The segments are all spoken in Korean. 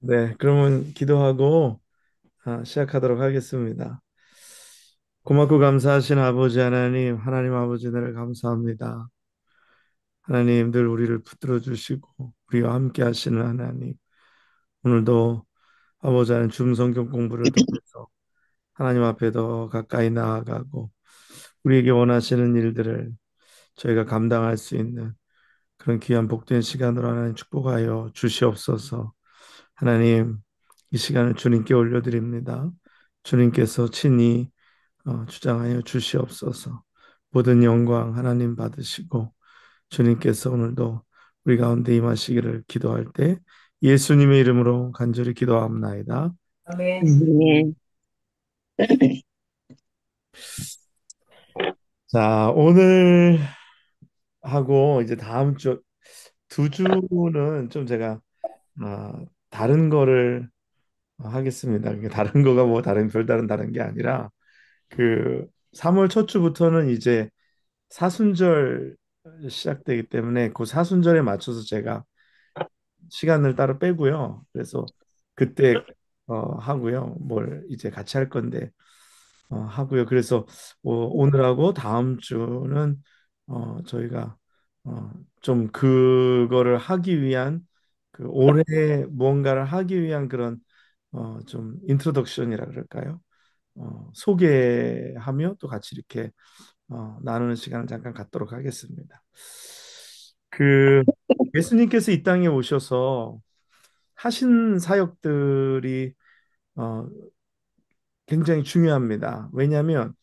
네, 그러면 기도하고 시작하도록 하겠습니다. 고맙고 감사하신 아버지 하나님, 하나님 아버지 를 감사합니다. 하나님 늘 우리를 붙들어 주시고 우리와 함께 하시는 하나님, 오늘도 아버지 하나님 줌 성경 공부를 통해서 하나님 앞에 더 가까이 나아가고 우리에게 원하시는 일들을 저희가 감당할 수 있는 그런 귀한 복된 시간으로 하나님 축복하여 주시옵소서. 하나님, 이 시간을 주님께 올려드립니다. 주님께서 친히 주장하여 주시옵소서. 모든 영광 하나님 받으시고 주님께서 오늘도 우리 가운데 임하시기를 기도할 때 예수님의 이름으로 간절히 기도합나이다. 아멘. 네. 자, 오늘 하고 이제 다음 주 두 주는 좀 제가 다른 거를 하겠습니다. 그게 다른 거가 뭐 별다른 다른 게 아니라 그 3월 첫 주부터는 이제 사순절 시작되기 때문에 그 사순절에 맞춰서 제가 시간을 따로 빼고요. 그래서 그때 하고요. 뭘 이제 같이 할 건데 하고요. 그래서 오늘하고 다음 주는 저희가 어, 좀 그거를 하기 위한 그 올해 무언가를 하기 위한 그런 좀 인트로덕션이라 그럴까요? 소개하며 또 같이 이렇게 나누는 시간을 잠깐 갖도록 하겠습니다. 그 예수님께서 이 땅에 오셔서 하신 사역들이 어, 굉장히 중요합니다. 왜냐하면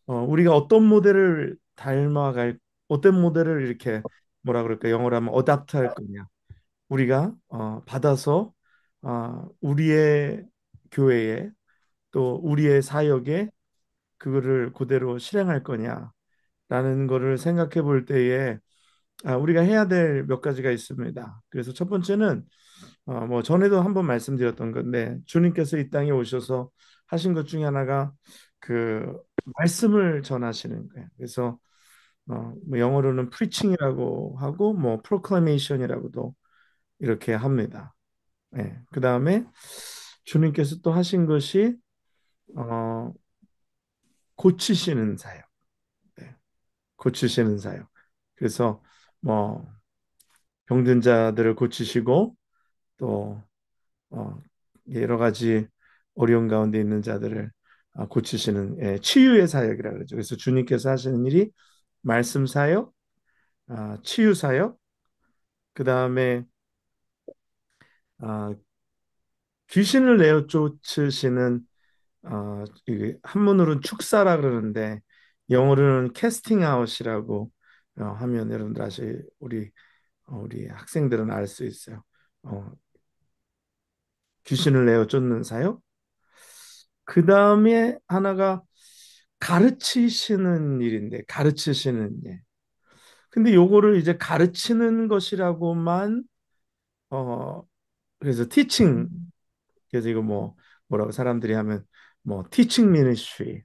우리가 어떤 모델을 닮아갈, 어떤 모델을 이렇게 뭐라 그럴까 영어로 하면 어답트 할 거냐. 우리가 받아서 우리의 교회에 또 우리의 사역에 그거를 그대로 실행할 거냐라는 거를 생각해 볼 때에 우리가 해야 될 몇 가지가 있습니다. 그래서 첫 번째는 뭐 전에도 한번 말씀드렸던 건데 주님께서 이 땅에 오셔서 하신 것 중에 하나가 그 말씀을 전하시는 거예요. 그래서 뭐 영어로는 preaching이라고 하고 뭐 proclamation이라고도 이렇게 합니다. 네. 그 다음에 주님께서 또 하신 것이 어, 고치시는 사역. 네. 고치시는 사역. 그래서 뭐 병든 자들을 고치시고 또 어, 여러 가지 어려운 가운데 있는 자들을 고치시는 치유의 사역이라 그러죠. 그래서 주님께서 하시는 일이 말씀 사역, 치유 사역, 그 다음에 귀신을 내어 쫓으시는 이게 한문으로는 축사라 그러는데 영어로는 캐스팅 아웃이라고 하면 여러분들 우리 학생들은 알 수 있어요. 어, 귀신을 내어 쫓는 사역. 그 다음에 하나가 가르치시는 일인데 가르치시는 일. 근데 요거를 이제 가르치는 것이라고만 어 그래서 티칭 그래서 이거 뭐라고 사람들이 하면 뭐 티칭 미니스트리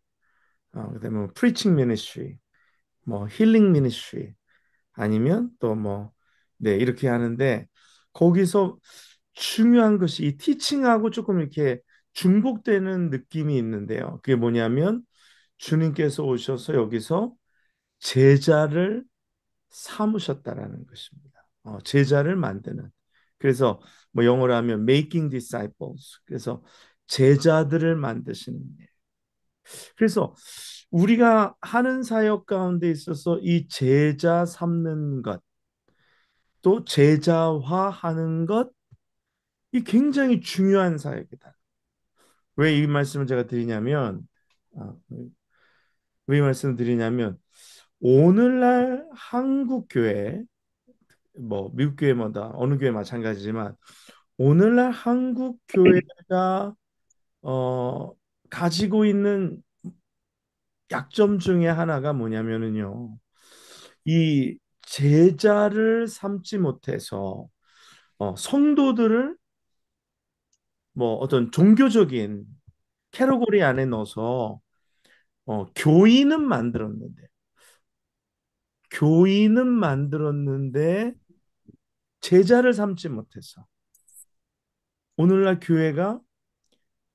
그다음에 뭐 프리칭 미니스트리 뭐 힐링 미니스트리 아니면 또 뭐 네 이렇게 하는데 거기서 중요한 것이 이 티칭하고 조금 이렇게 중복되는 느낌이 있는데요. 그게 뭐냐면 주님께서 오셔서 여기서 제자를 삼으셨다라는 것입니다. 제자를 만드는. 그래서 뭐 영어로 하면 making disciples. 그래서 제자들을 만드시는 일. 그래서 우리가 하는 사역 가운데 있어서 이 제자 삼는 것, 또 제자화하는 것, 이 굉장히 중요한 사역이다. 왜 이 말씀을 제가 드리냐면, 아, 왜 이 말씀을 드리냐면, 오늘날 한국 교회, 뭐 미국 교회마다 어느 교회 마찬가지지만 오늘날 한국 교회가 어, 가지고 있는 약점 중에 하나가 뭐냐면은요. 이 제자를 삼지 못해서 성도들을 뭐 어떤 종교적인 캐러고리 안에 넣어서 교인은 만들었는데 교인은 만들었는데 제자를 삼지 못해서 오늘날 교회가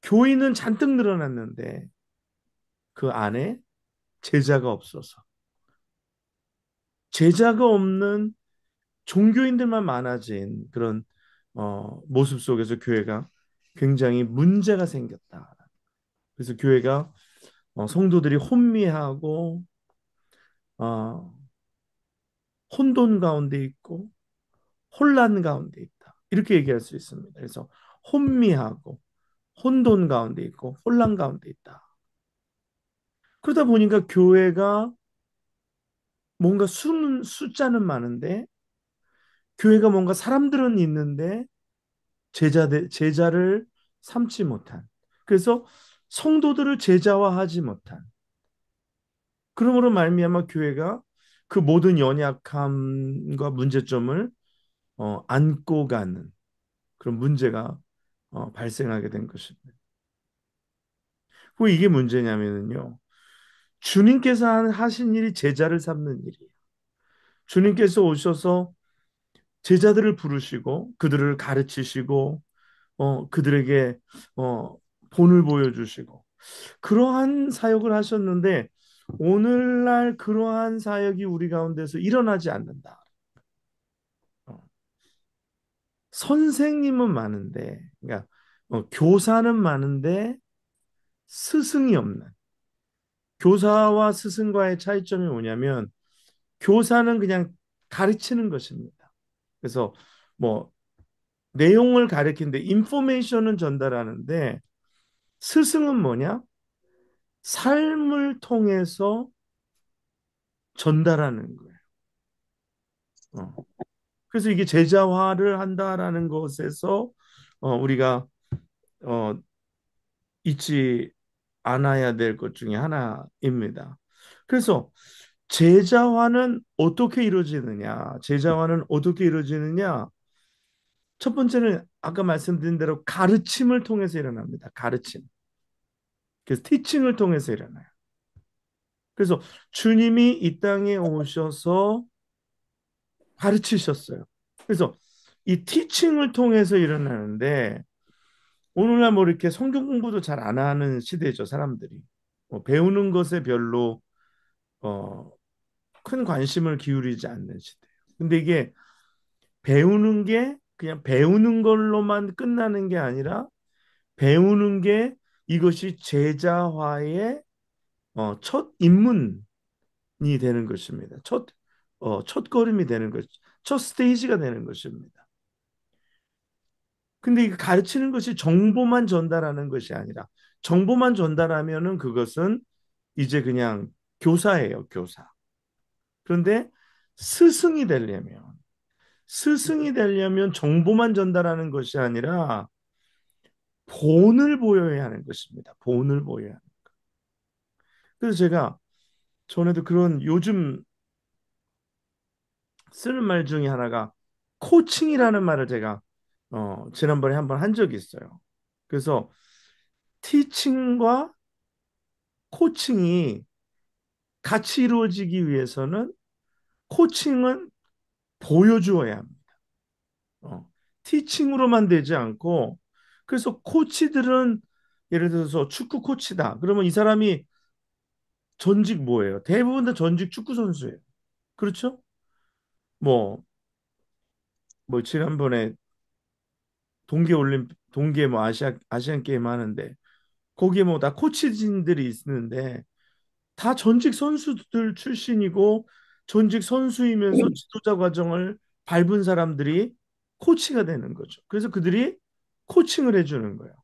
교인은 잔뜩 늘어났는데 그 안에 제자가 없어서 제자가 없는 종교인들만 많아진 그런 모습 속에서 교회가 굉장히 문제가 생겼다. 그래서 교회가 성도들이 혼미하고 어, 혼돈 가운데 있고 혼란 가운데 있다. 이렇게 얘기할 수 있습니다. 그래서 혼미하고 혼돈 가운데 있고 혼란 가운데 있다. 그러다 보니까 교회가 뭔가 숫자는 많은데 교회가 뭔가 사람들은 있는데 제자를 삼지 못한. 그래서 성도들을 제자화하지 못한. 그러므로 말미암아 교회가 그 모든 연약함과 문제점을 안고 가는 그런 문제가 발생하게 된 것입니다. 왜 이게 문제냐면요. 주님께서 하신 일이 제자를 삼는 일이에요. 주님께서 오셔서 제자들을 부르시고 그들을 가르치시고 그들에게 어, 본을 보여주시고 그러한 사역을 하셨는데 오늘날 그러한 사역이 우리 가운데서 일어나지 않는다. 어, 선생님은 많은데, 그러니까 교사는 많은데 스승이 없는. 교사와 스승과의 차이점이 뭐냐면 교사는 그냥 가르치는 것입니다. 그래서 뭐 내용을 가르치는데 인포메이션은 전달하는데 스승은 뭐냐? 삶을 통해서 전달하는 거예요. 어. 그래서 이게 제자화를 한다라는 것에서 우리가 어, 잊지 않아야 될 것 중에 하나입니다. 그래서 제자화는 어떻게 이루어지느냐? 제자화는 어떻게 이루어지느냐? 첫 번째는 아까 말씀드린 대로 가르침을 통해서 일어납니다. 가르침. 그래서 티칭을 통해서 일어나요. 그래서 주님이 이 땅에 오셔서 가르치셨어요. 그래서 이 티칭을 통해서 일어나는데 오늘날 뭐 이렇게 성경 공부도 잘 안 하는 시대죠, 사람들이. 배우는 것에 별로 어, 큰 관심을 기울이지 않는 시대예요. 근데 이게 배우는 게 그냥 배우는 걸로만 끝나는 게 아니라 배우는 게 이것이 제자화의 첫 입문이 되는 것입니다. 첫 걸음이 되는 것, 첫 스테이지가 되는 것입니다. 근데 이 가르치는 것이 정보만 전달하는 것이 아니라 정보만 전달하면은 그것은 이제 그냥 교사예요, 교사. 그런데 스승이 되려면 스승이 되려면 정보만 전달하는 것이 아니라 본을 보여야 하는 것입니다. 본을 보여야 하는. 그래서 제가 전에도 그런 요즘 쓰는 말 중에 하나가 코칭이라는 말을 제가 지난번에 한번 한 적이 있어요. 그래서 티칭과 코칭이 같이 이루어지기 위해서는 코칭은 보여주어야 합니다. 어, 티칭으로만 되지 않고 그래서 코치들은 예를 들어서 축구 코치다. 그러면 이 사람이 전직 뭐예요? 대부분 다 전직 축구 선수예요. 그렇죠? 뭐, 뭐 지난번에 동계 뭐 아시안 게임 하는데 거기에 뭐 다 코치진들이 있는데 다 전직 선수들 출신이고 전직 선수이면서 지도자 과정을 밟은 사람들이 코치가 되는 거죠. 그래서 그들이 코칭을 해주는 거예요.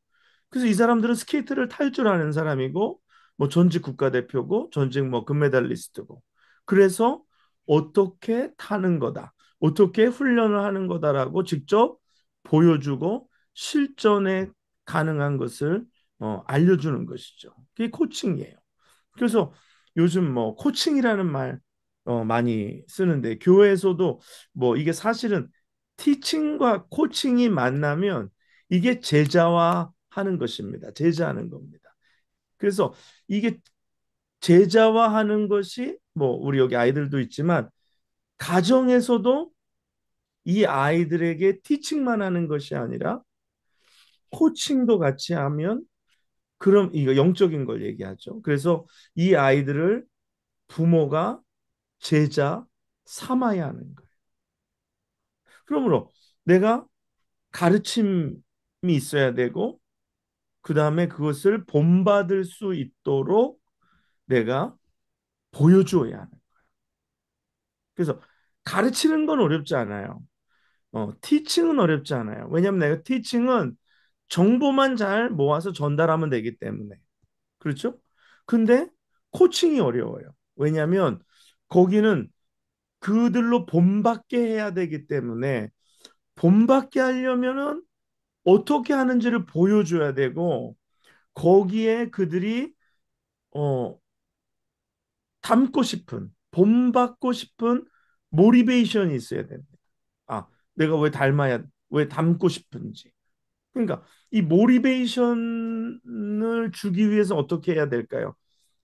그래서 이 사람들은 스케이트를 탈 줄 아는 사람이고 뭐 전직 국가대표고 전직 뭐 금메달리스트고 그래서 어떻게 타는 거다. 어떻게 훈련을 하는 거다라고 직접 보여주고 실전에 가능한 것을 알려주는 것이죠. 그게 코칭이에요. 그래서 요즘 뭐 코칭이라는 말 많이 쓰는데 교회에서도 뭐 이게 사실은 티칭과 코칭이 만나면 이게 제자화 하는 것입니다. 제자하는 겁니다. 그래서 이게 제자화하는 것이 뭐 우리 여기 아이들도 있지만 가정에서도 이 아이들에게 티칭만 하는 것이 아니라 코칭도 같이 하면 그럼 이거 영적인 걸 얘기하죠. 그래서 이 아이들을 부모가 제자 삼아야 하는 거예요. 그러므로 내가 가르침이 있어야 되고 그다음에 그것을 본받을 수 있도록 내가 보여줘야 하는. 그래서 가르치는 건 어렵지 않아요. 티칭은 어렵지 않아요. 왜냐하면 내가 티칭은 정보만 잘 모아서 전달하면 되기 때문에. 그렇죠? 근데 코칭이 어려워요. 왜냐하면 거기는 그들로 본받게 해야 되기 때문에 본받게 하려면은 어떻게 하는지를 보여줘야 되고 거기에 그들이 어, 닮고 싶은, 본받고 싶은 모티베이션이 있어야 됩니다. 아, 내가 왜 닮아야, 왜 닮고 싶은지. 그러니까 이 모티베이션을 주기 위해서 어떻게 해야 될까요?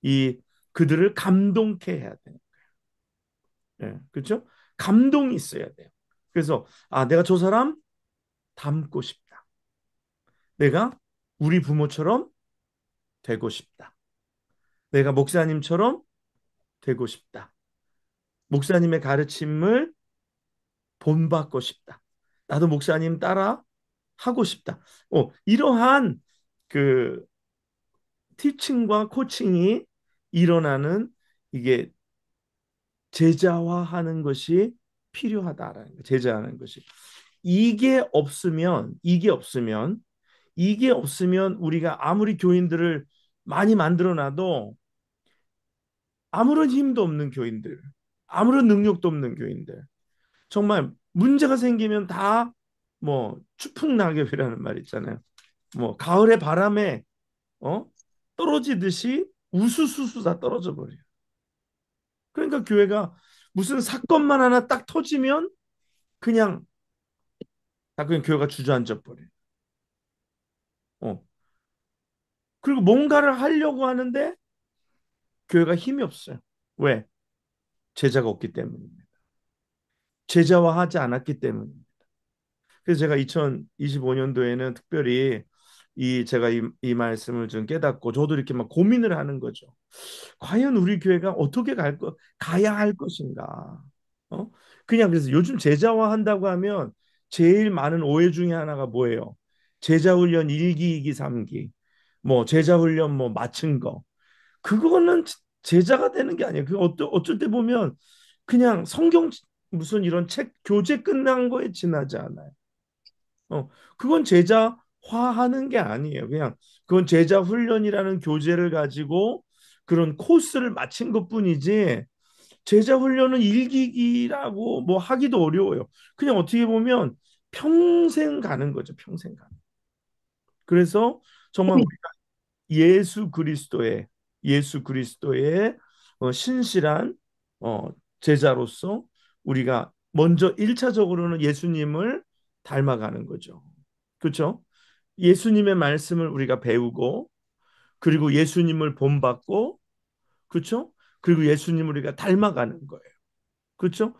이 그들을 감동케 해야 돼요. 예, 그렇죠? 감동이 있어야 돼요. 그래서 아, 내가 저 사람 닮고 싶다. 내가 우리 부모처럼 되고 싶다. 내가 목사님처럼 되고 싶다. 목사님의 가르침을 본받고 싶다. 나도 목사님 따라 하고 싶다. 이러한 그 티칭과 코칭이 일어나는 이게 제자화하는 것이 필요하다라는 거. 제자하는 것이. 이게 없으면 우리가 아무리 교인들을 많이 만들어 놔도 아무런 힘도 없는 교인들, 아무런 능력도 없는 교인들. 정말 문제가 생기면 다 뭐 추풍낙엽이라는 말 있잖아요. 뭐 가을의 바람에 어? 떨어지듯이 우수수수 다 떨어져 버려요. 그러니까 교회가 무슨 사건만 하나 딱 터지면 그냥 다 그냥 교회가 주저앉아 버려요. 어. 그리고 뭔가를 하려고 하는데 교회가 힘이 없어요. 왜? 제자가 없기 때문입니다. 제자화하지 않았기 때문입니다. 그래서 제가 2025년도에는 특별히 제가 이 말씀을 좀 깨닫고 저도 이렇게 막 고민을 하는 거죠. 과연 우리 교회가 어떻게 가야 할 것인가? 어? 그냥 그래서 요즘 제자화 한다고 하면 제일 많은 오해 중에 하나가 뭐예요? 제자 훈련 1기, 2기, 3기. 뭐 제자 훈련 뭐 마친 거. 그거는 제자가 되는 게 아니에요. 어쩔 때 보면 그냥 성경 무슨 이런 책 교재 끝난 거에 지나지 않아요. 어, 그건 제자화하는 게 아니에요. 그냥 그건 제자 훈련이라는 교재를 가지고 그런 코스를 마친 것뿐이지 제자 훈련은 일기기라고 뭐 하기도 어려워요. 그냥 어떻게 보면 평생 가는 거죠. 평생 가는. 그래서 정말 우리가 예수 그리스도의 신실한 어, 제자로서 우리가 먼저 1차적으로는 예수님을 닮아가는 거죠. 그렇죠? 예수님의 말씀을 우리가 배우고 그리고 예수님을 본받고 그렇죠? 그리고 예수님을 우리가 닮아가는 거예요. 그렇죠?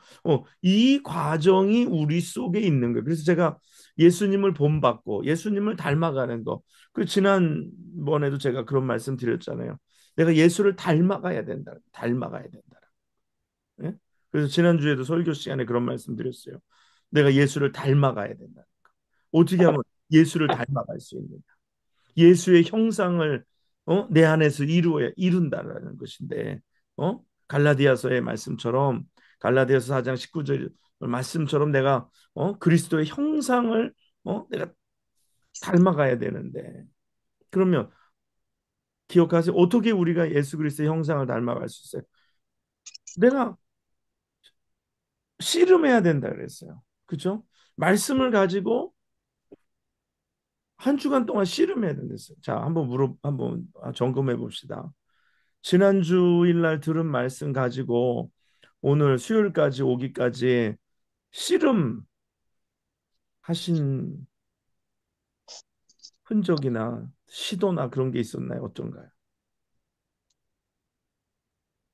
이 과정이 우리 속에 있는 거예요. 그래서 제가 예수님을 본받고 예수님을 닮아가는 거. 그 지난번에도 제가 그런 말씀 드렸잖아요. 내가 예수를 닮아가야 된다. 닮아가야 된다. 예? 그래서 지난주에도 설교 시간에 그런 말씀 드렸어요. 내가 예수를 닮아가야 된다. 어떻게 하면 예수를 닮아갈 수 있느냐? 예수의 형상을 내 안에서 이룬다라는 것인데 갈라디아서의 말씀처럼 갈라디아서 4장 19절 말씀처럼 내가 그리스도의 형상을 내가 닮아가야 되는데 그러면 기억하세요. 어떻게 우리가 예수 그리스도의 형상을 닮아갈 수 있어요? 내가 씨름해야 된다 그랬어요. 그렇죠? 말씀을 가지고 한 주간 동안 씨름해야 된댔어요. 자, 한번 점검해 봅시다. 지난 주일 날 들은 말씀 가지고 오늘 수요일까지 오기까지 씨름하신 흔적이나 시도나 그런 게 있었나요? 어떤가요?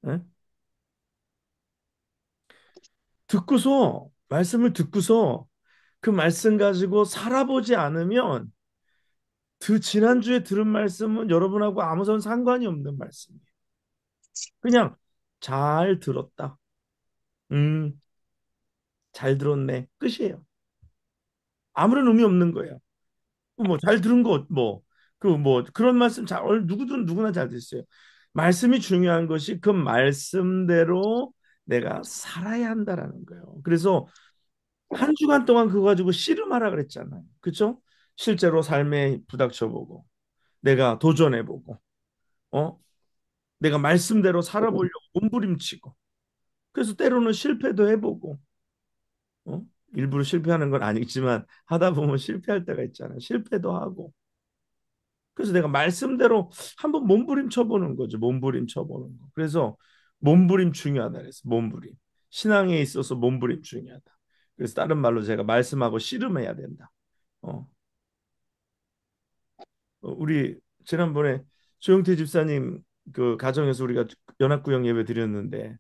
예? 말씀을 듣고서 그 말씀 가지고 살아보지 않으면 지난주에 들은 말씀은 여러분하고 아무런 상관이 없는 말씀이에요. 그냥 잘 들었다. 음, 잘 들었네. 끝이에요. 아무런 의미 없는 거예요. 뭐 잘 들은 거 뭐 그 뭐 그런 말씀 잘 누구든 누구나 잘 됐어요. 말씀이 중요한 것이 그 말씀대로 내가 살아야 한다라는 거예요. 그래서 한 주간 동안 그거 가지고 씨름하라 그랬잖아요. 그렇죠? 실제로 삶에 부닥쳐보고 내가 도전해보고 어 내가 말씀대로 살아보려고 몸부림치고 그래서 때로는 실패도 해보고 어 일부러 실패하는 건 아니지만 하다 보면 실패할 때가 있잖아요. 실패도 하고 그래서 내가 말씀대로 한번 몸부림 쳐보는 거죠. 몸부림 쳐보는 거. 그래서 몸부림 중요하다 그랬어. 몸부림. 신앙에 있어서 몸부림 중요하다. 그래서 다른 말로 제가 말씀하고 씨름해야 된다. 어, 우리 지난번에 조영태 집사님 그 가정에서 우리가 연합구역 예배 드렸는데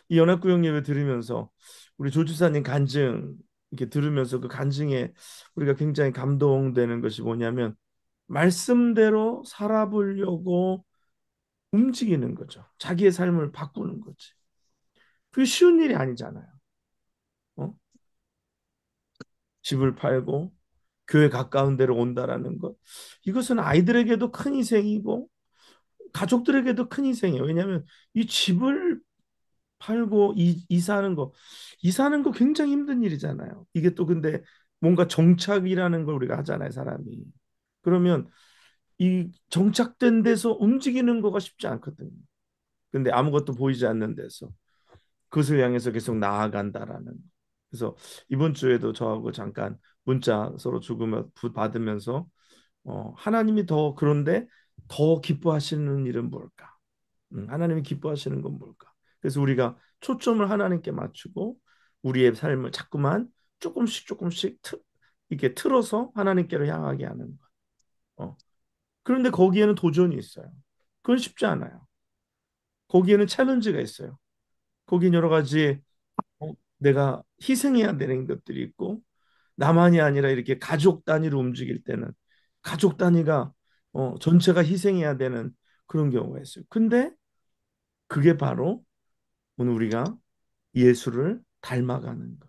이 연합구역 예배 들으면서 우리 조 집사님 간증 이렇게 들으면서 그 간증에 우리가 굉장히 감동되는 것이 뭐냐면 말씀대로 살아보려고 움직이는 거죠. 자기의 삶을 바꾸는 거지. 그게 쉬운 일이 아니잖아요. 어? 집을 팔고 교회 가까운 데로 온다라는 것. 이것은 아이들에게도 큰 희생이고 가족들에게도 큰 희생이에요. 왜냐하면 이 집을 팔고 이사하는 거, 이사하는 거 굉장히 힘든 일이잖아요. 이게 또 근데 뭔가 정착이라는 걸 우리가 하잖아요, 사람이. 그러면 이 정착된 데서 움직이는 거가 쉽지 않거든요. 근데 아무것도 보이지 않는 데서 그것을 향해서 계속 나아간다라는. 그래서 이번 주에도 저하고 잠깐 문자 서로 주고받으면서 하나님이 더 그런데 더 기뻐하시는 일은 뭘까? 하나님이 기뻐하시는 건 뭘까? 그래서 우리가 초점을 하나님께 맞추고 우리의 삶을 자꾸만 조금씩 이렇게 틀어서 하나님께로 향하게 하는 것. 그런데 거기에는 도전이 있어요. 그건 쉽지 않아요. 거기에는 챌린지가 있어요. 거긴 여러 가지 내가 희생해야 되는 것들이 있고 나만이 아니라 이렇게 가족 단위로 움직일 때는 가족 단위가 전체가 희생해야 되는 그런 경우가 있어요. 근데 그게 바로 오늘 우리가 예수를 닮아가는 것.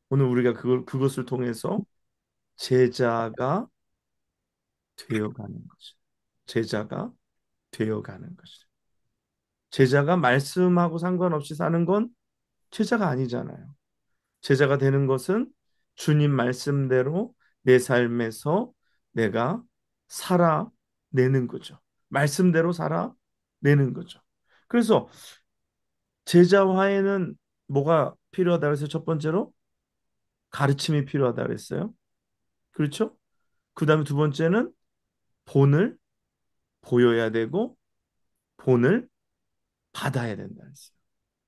오늘 우리가 그것을 통해서 제자가 되어가는 거죠. 제자가 되어가는 것이죠. 제자가 말씀하고 상관없이 사는 건 제자가 아니잖아요. 제자가 되는 것은 주님 말씀대로 내 삶에서 내가 살아내는 거죠. 말씀대로 살아내는 거죠. 그래서 제자화에는 뭐가 필요하다 그래서 첫 번째로 가르침이 필요하다 그랬어요. 그렇죠? 그다음에 두 번째는 본을 보여야 되고 본을 받아야 된다 그랬어요.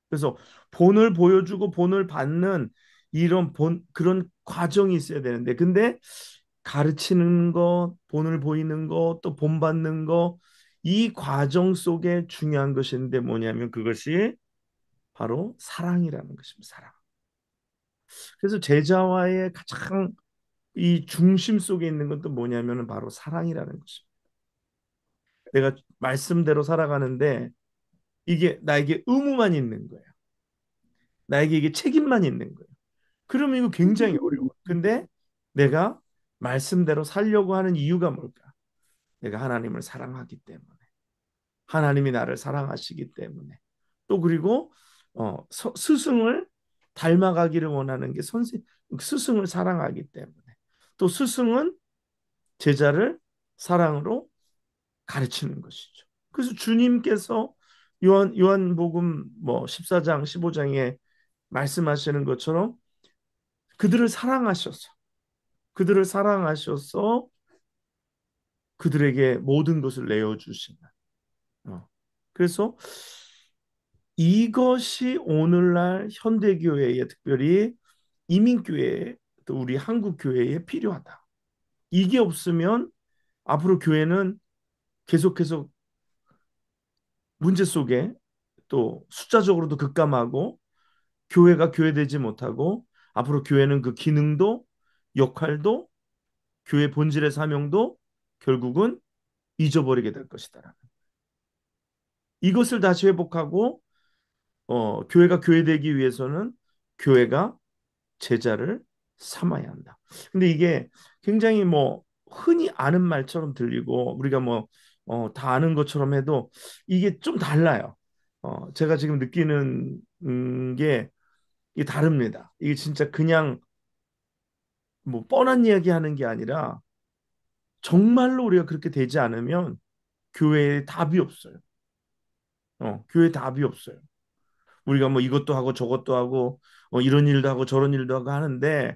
그래서 본을 보여주고 본을 받는 이런 그런 과정이 있어야 되는데 근데 가르치는 것, 본을 보이는 것, 또 본 받는 것, 이 과정 속에 중요한 것이 있는데 뭐냐면 그것이 바로 사랑이라는 것입니다. 사랑. 그래서 제자와의 가장 이 중심 속에 있는 것도 뭐냐면은 바로 사랑이라는 것입니다. 내가 말씀대로 살아가는데 이게 나에게 의무만 있는 거예요. 나에게 이게 책임만 있는 거예요. 그러면 이거 굉장히 어려워. 근데 내가 말씀대로 살려고 하는 이유가 뭘까? 내가 하나님을 사랑하기 때문에. 하나님이 나를 사랑하시기 때문에. 또 그리고 스승을 닮아가기를 원하는 게 스승을 사랑하기 때문에. 또 스승은 제자를 사랑으로 가르치는 것이죠. 그래서 주님께서 요한복음 뭐 14장 15장에 말씀하시는 것처럼 그들을 사랑하셔서 그들을 사랑하셔서 그들에게 모든 것을 내어 주시는. 그래서 이것이 오늘날 현대교회에 특별히 이민교회 또 우리 한국교회에 필요하다. 이게 없으면 앞으로 교회는 계속해서 문제 속에 또 숫자적으로도 급감하고 교회가 교회되지 못하고 앞으로 교회는 그 기능도 역할도 교회 본질의 사명도 결국은 잊어버리게 될 것이다. 이것을 다시 회복하고 교회가 교회되기 위해서는 교회가 제자를 삼아야 한다. 근데 이게 굉장히 뭐 흔히 아는 말처럼 들리고 우리가 뭐 다 아는 것처럼 해도 이게 좀 달라요. 제가 지금 느끼는 게 이게 다릅니다. 이게 진짜 그냥 뭐 뻔한 이야기 하는 게 아니라 정말로 우리가 그렇게 되지 않으면 교회에 답이 없어요. 교회에 답이 없어요. 우리가 뭐 이것도 하고 저것도 하고 이런 일도 하고 저런 일도 하고 하는데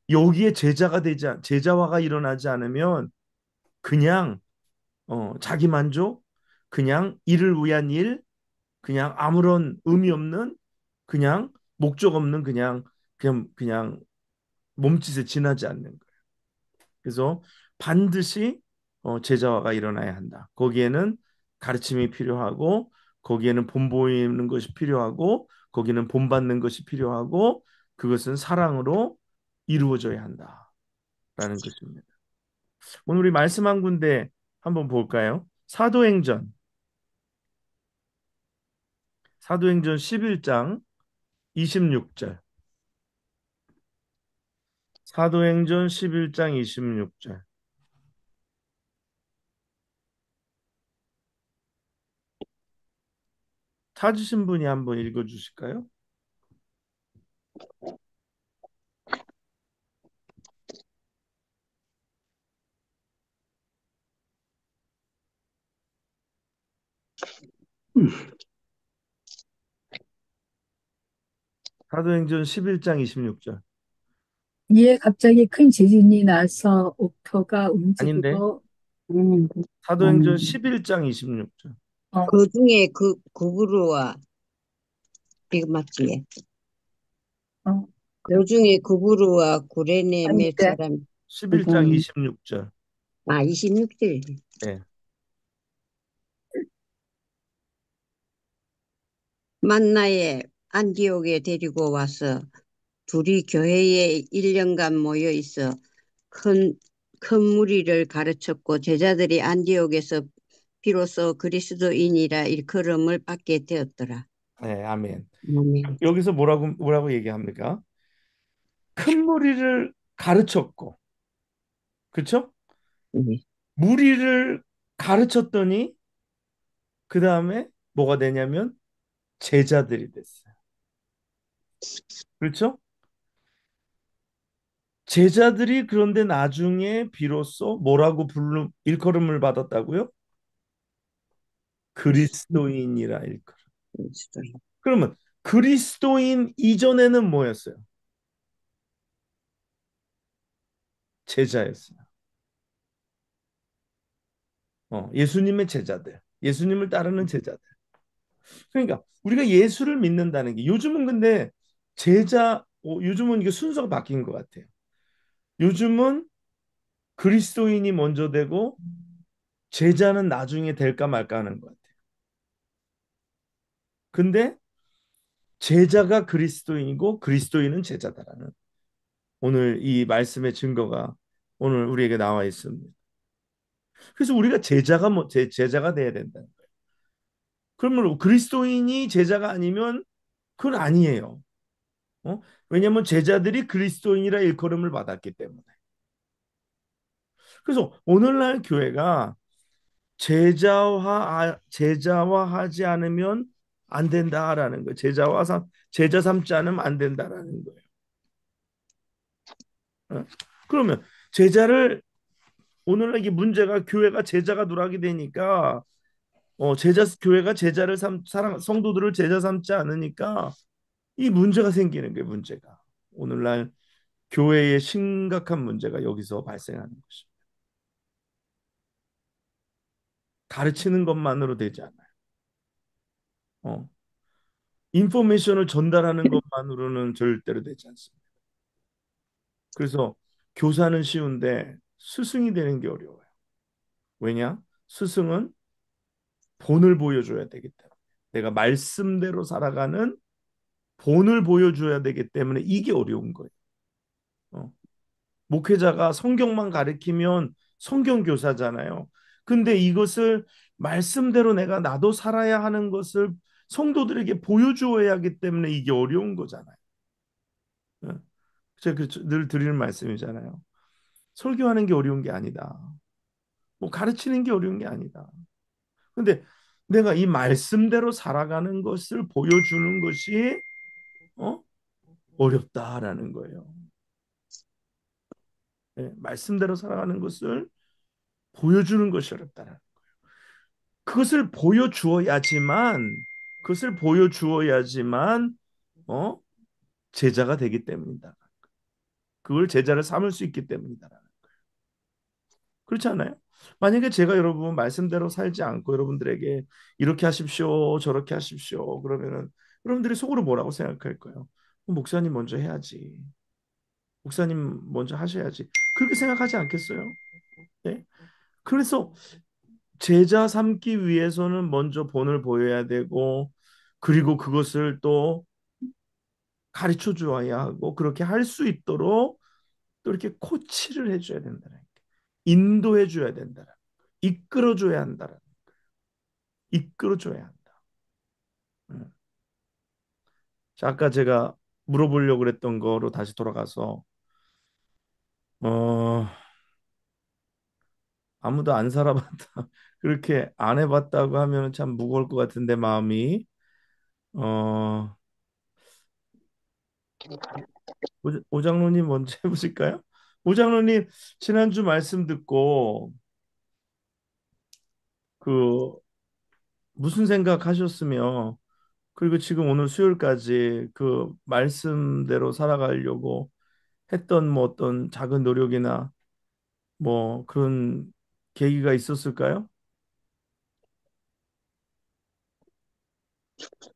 여기에 제자화가 일어나지 않으면 그냥 자기 만족, 그냥 일을 위한 일, 그냥 아무런 의미 없는 그냥 목적 없는 그냥 몸짓에 지나지 않는 거예요. 그래서 반드시 제자화가 일어나야 한다. 거기에는 가르침이 필요하고 거기에는 본보이는 것이 필요하고 거기는 본받는 것이 필요하고 그것은 사랑으로 이루어져야 한다라는 것입니다. 오늘 우리 말씀 한 군데 한번 볼까요? 사도행전 11장 26절. 사도행전 11장 26절. 찾으신 분이 한번 읽어 주실까요? 사도행전 11장 26절. 이에 갑자기 큰 지진이 나서 옥토가 아닌데. 움직이고, 음, 사도행전 11장 26절. 그 중에 그 부르와, 이거 맞지? 어, 그 중에 그 부르와 구레네 몇 아닌데, 사람, 11장 26절. 26절. 예. 만나에 안디옥에 데리고 와서 둘이 교회에 1년간 모여 있어 큰, 큰 무리를 가르쳤고 제자들이 안디옥에서 비로소 그리스도인이라 일컬음을 받게 되었더라. 네, 아멘. 아멘. 여기서 뭐라고 얘기합니까? 큰 무리를 가르쳤고, 그렇죠? 네. 무리를 가르쳤더니 그 다음에 뭐가 되냐면 제자들이 됐어요. 그렇죠? 제자들이 그런데 나중에 비로소 뭐라고 일컬음을 받았다고요? 그리스도인이라 일컬음. 그리스도인. 그러면 그리스도인 이전에는 뭐였어요? 제자였어요. 예수님의 제자들, 예수님을 따르는 제자들. 그러니까 우리가 예수를 믿는다는 게 요즘은 근데 요즘은 이게 순서가 바뀐 것 같아요. 요즘은 그리스도인이 먼저 되고 제자는 나중에 될까 말까 하는 것 같아요. 근데 제자가 그리스도인이고 그리스도인은 제자다라는 오늘 이 말씀의 증거가 오늘 우리에게 나와 있습니다. 그래서 우리가 제자가 돼야 된다는 거예요. 그러면 그리스도인이 제자가 아니면 그건 아니에요. 왜냐하면 제자들이 그리스도인이라 일컬음을 받았기 때문에. 그래서 오늘날 교회가 제자화하지 않으면 안 된다라는 거예요. 제자 삼지 않으면 안 된다라는 거예요. 그러면 제자를 오늘날 이게 문제가 교회가 제자가 누락이 되니까 교회가 성도들을 제자 삼지 않으니까 이 문제가 생기는 게 문제가 오늘날 교회의 심각한 문제가 여기서 발생하는 것입니다. 가르치는 것만으로 되지 않아요. 어, 인포메이션을 전달하는 것만으로는 절대로 되지 않습니다. 그래서 교사는 쉬운데 스승이 되는 게 어려워요. 왜냐? 스승은 본을 보여줘야 되기 때문에 내가 말씀대로 살아가는 본을 보여줘야 되기 때문에 이게 어려운 거예요. 어. 목회자가 성경만 가르치면 성경 교사잖아요. 근데 이것을 말씀대로 내가 나도 살아야 하는 것을 성도들에게 보여주어야 하기 때문에 이게 어려운 거잖아요. 예. 제가 늘 드리는 말씀이잖아요. 설교하는 게 어려운 게 아니다. 뭐 가르치는 게 어려운 게 아니다. 근데 내가 이 말씀대로 살아가는 것을 보여주는 것이 어? 어렵다라는 거예요. 예, 말씀대로 살아가는 것을 보여주는 것이 어렵다라는 그것을 보여주어야지만 어? 제자가 되기 때문이다. 그걸 제자를 삼을 수 있기 때문이다. 그렇지 않아요? 만약에 제가 여러분 말씀대로 살지 않고 여러분들에게 이렇게 하십시오, 저렇게 하십시오. 그러면은 여러분들이 속으로 뭐라고 생각할 거예요? 목사님 먼저 해야지. 목사님 먼저 하셔야지. 그렇게 생각하지 않겠어요? 네? 그래서 제자 삼기 위해서는 먼저 본을 보여야 되고, 그리고 그것을 또 가르쳐 주어야 하고, 그렇게 할 수 있도록 또 이렇게 코치를 해줘야 된다는 게, 인도해 줘야 된다는 거, 이끌어 줘야 한다는 거, 이끌어 줘야 한다. 음. 자, 아까 제가 물어보려고 그랬던 거로 다시 돌아가서, 어, 아무도 안 살아봤다. 그렇게 안 해봤다고 하면 참 무거울 것 같은데, 마음이. 어, 오장로님 먼저 해보실까요? 오장로님 지난주 말씀 듣고 그 무슨 생각하셨으며 그리고 지금 오늘 수요일까지 그 말씀대로 살아가려고 했던 뭐 어떤 작은 노력이나 뭐 그런 계기가 있었을까요?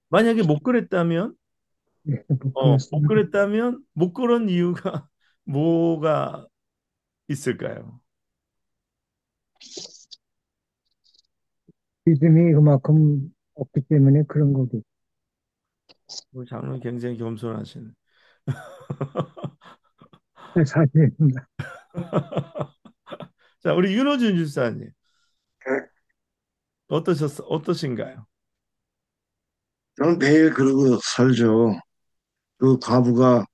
만약에 못 그랬다면 네, 못 그랬습니다. 못 그런 이유가 뭐가 있을까요? 믿음이 그만큼 없기 때문에 그런 거고. 우리 장로님 굉장히 겸손하시네. 사실입니다. 자, 우리 윤호준 주사님 어떠신가요? 저는 매일 그러고 살죠. 그 과부가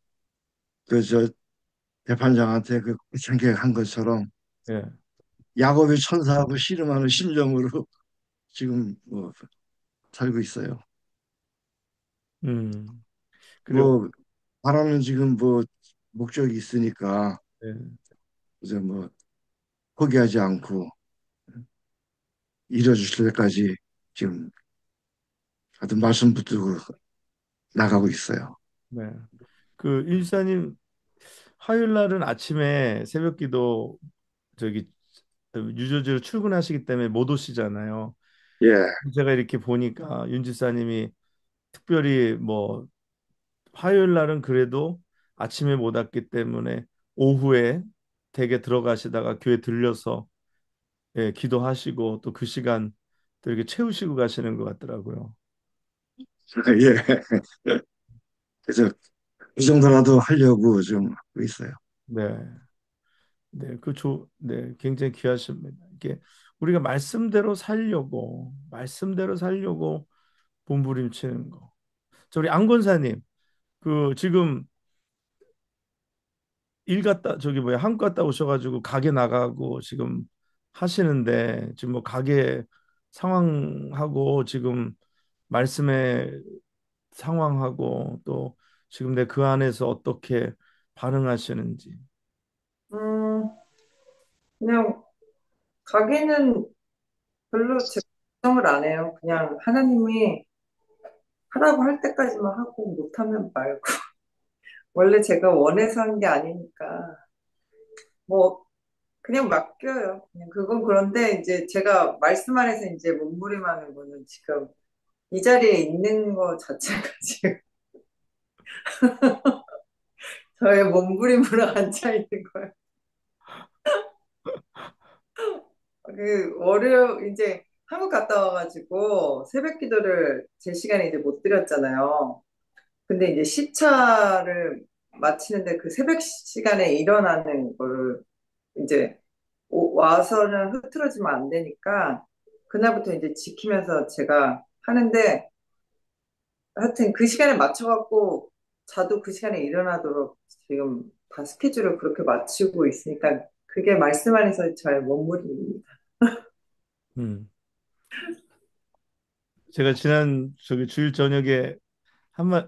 그 저 재판장한테 그 참객한 것처럼 예. 야곱의 천사하고 씨름하는 심정으로 지금 뭐 살고 있어요. 음. 그리고 뭐 바라는 지금 뭐 목적이 있으니까 예. 이제 뭐 포기하지 않고 이뤄주실 때까지 지금 하여튼 말씀 붙들고 나가고 있어요. 네. 그 윤지사님 화요일 날은 아침에 새벽기도 저기 유저지로 출근하시기 때문에 못 오시잖아요. 예. 제가 이렇게 보니까 윤 지사님이 특별히 뭐 화요일 날은 그래도 아침에 못 왔기 때문에 오후에 댁에 들어가시다가 교회 들려서 예, 기도하시고 또 그 시간 또 이렇게 채우시고 가시는 것 같더라고요. 예. 그래서 이 정도라도 하려고 좀 하고 있어요. 네. 네, 굉장히 귀하십니다. 이게 우리가 말씀대로 살려고 몸부림치는 거. 우리 안 권사님, 그 지금 일 갔다 저기 뭐야 한국 갔다 오셔가지고 가게 나가고 지금 하시는데 지금 뭐 가게 상황하고 지금 말씀의 상황하고 또 지금 내 그 안에서 어떻게 반응하시는지. 음, 그냥 가게는 별로 제가 걱정을 안 해요. 그냥 하나님이 하라고 할 때까지만 하고 못하면 말고. 원래 제가 원해서 한 게 아니니까. 뭐, 그냥 맡겨요. 그냥 그건 그런데 이제 제가 말씀 안에서 이제 몸부림하는 거는 지금 이 자리에 있는 거 자체가 지금 저의 몸부림으로 앉아 있는 거예요. 이제 한국 갔다 와가지고 새벽 기도를 제 시간에 이제 못 드렸잖아요. 근데 이제 시차를 마치는데 그 새벽 시간에 일어나는 거를 이제 또 와서는 흐트러지면 안 되니까 그날부터 이제 지키면서 제가 하는데 하여튼 그 시간에 맞춰갖고 자도 그 시간에 일어나도록 지금 다 스케줄을 그렇게 맞추고 있으니까 그게 말씀 안에서 저의 몸부림입니다. 음. 제가 지난 저기 주일 저녁에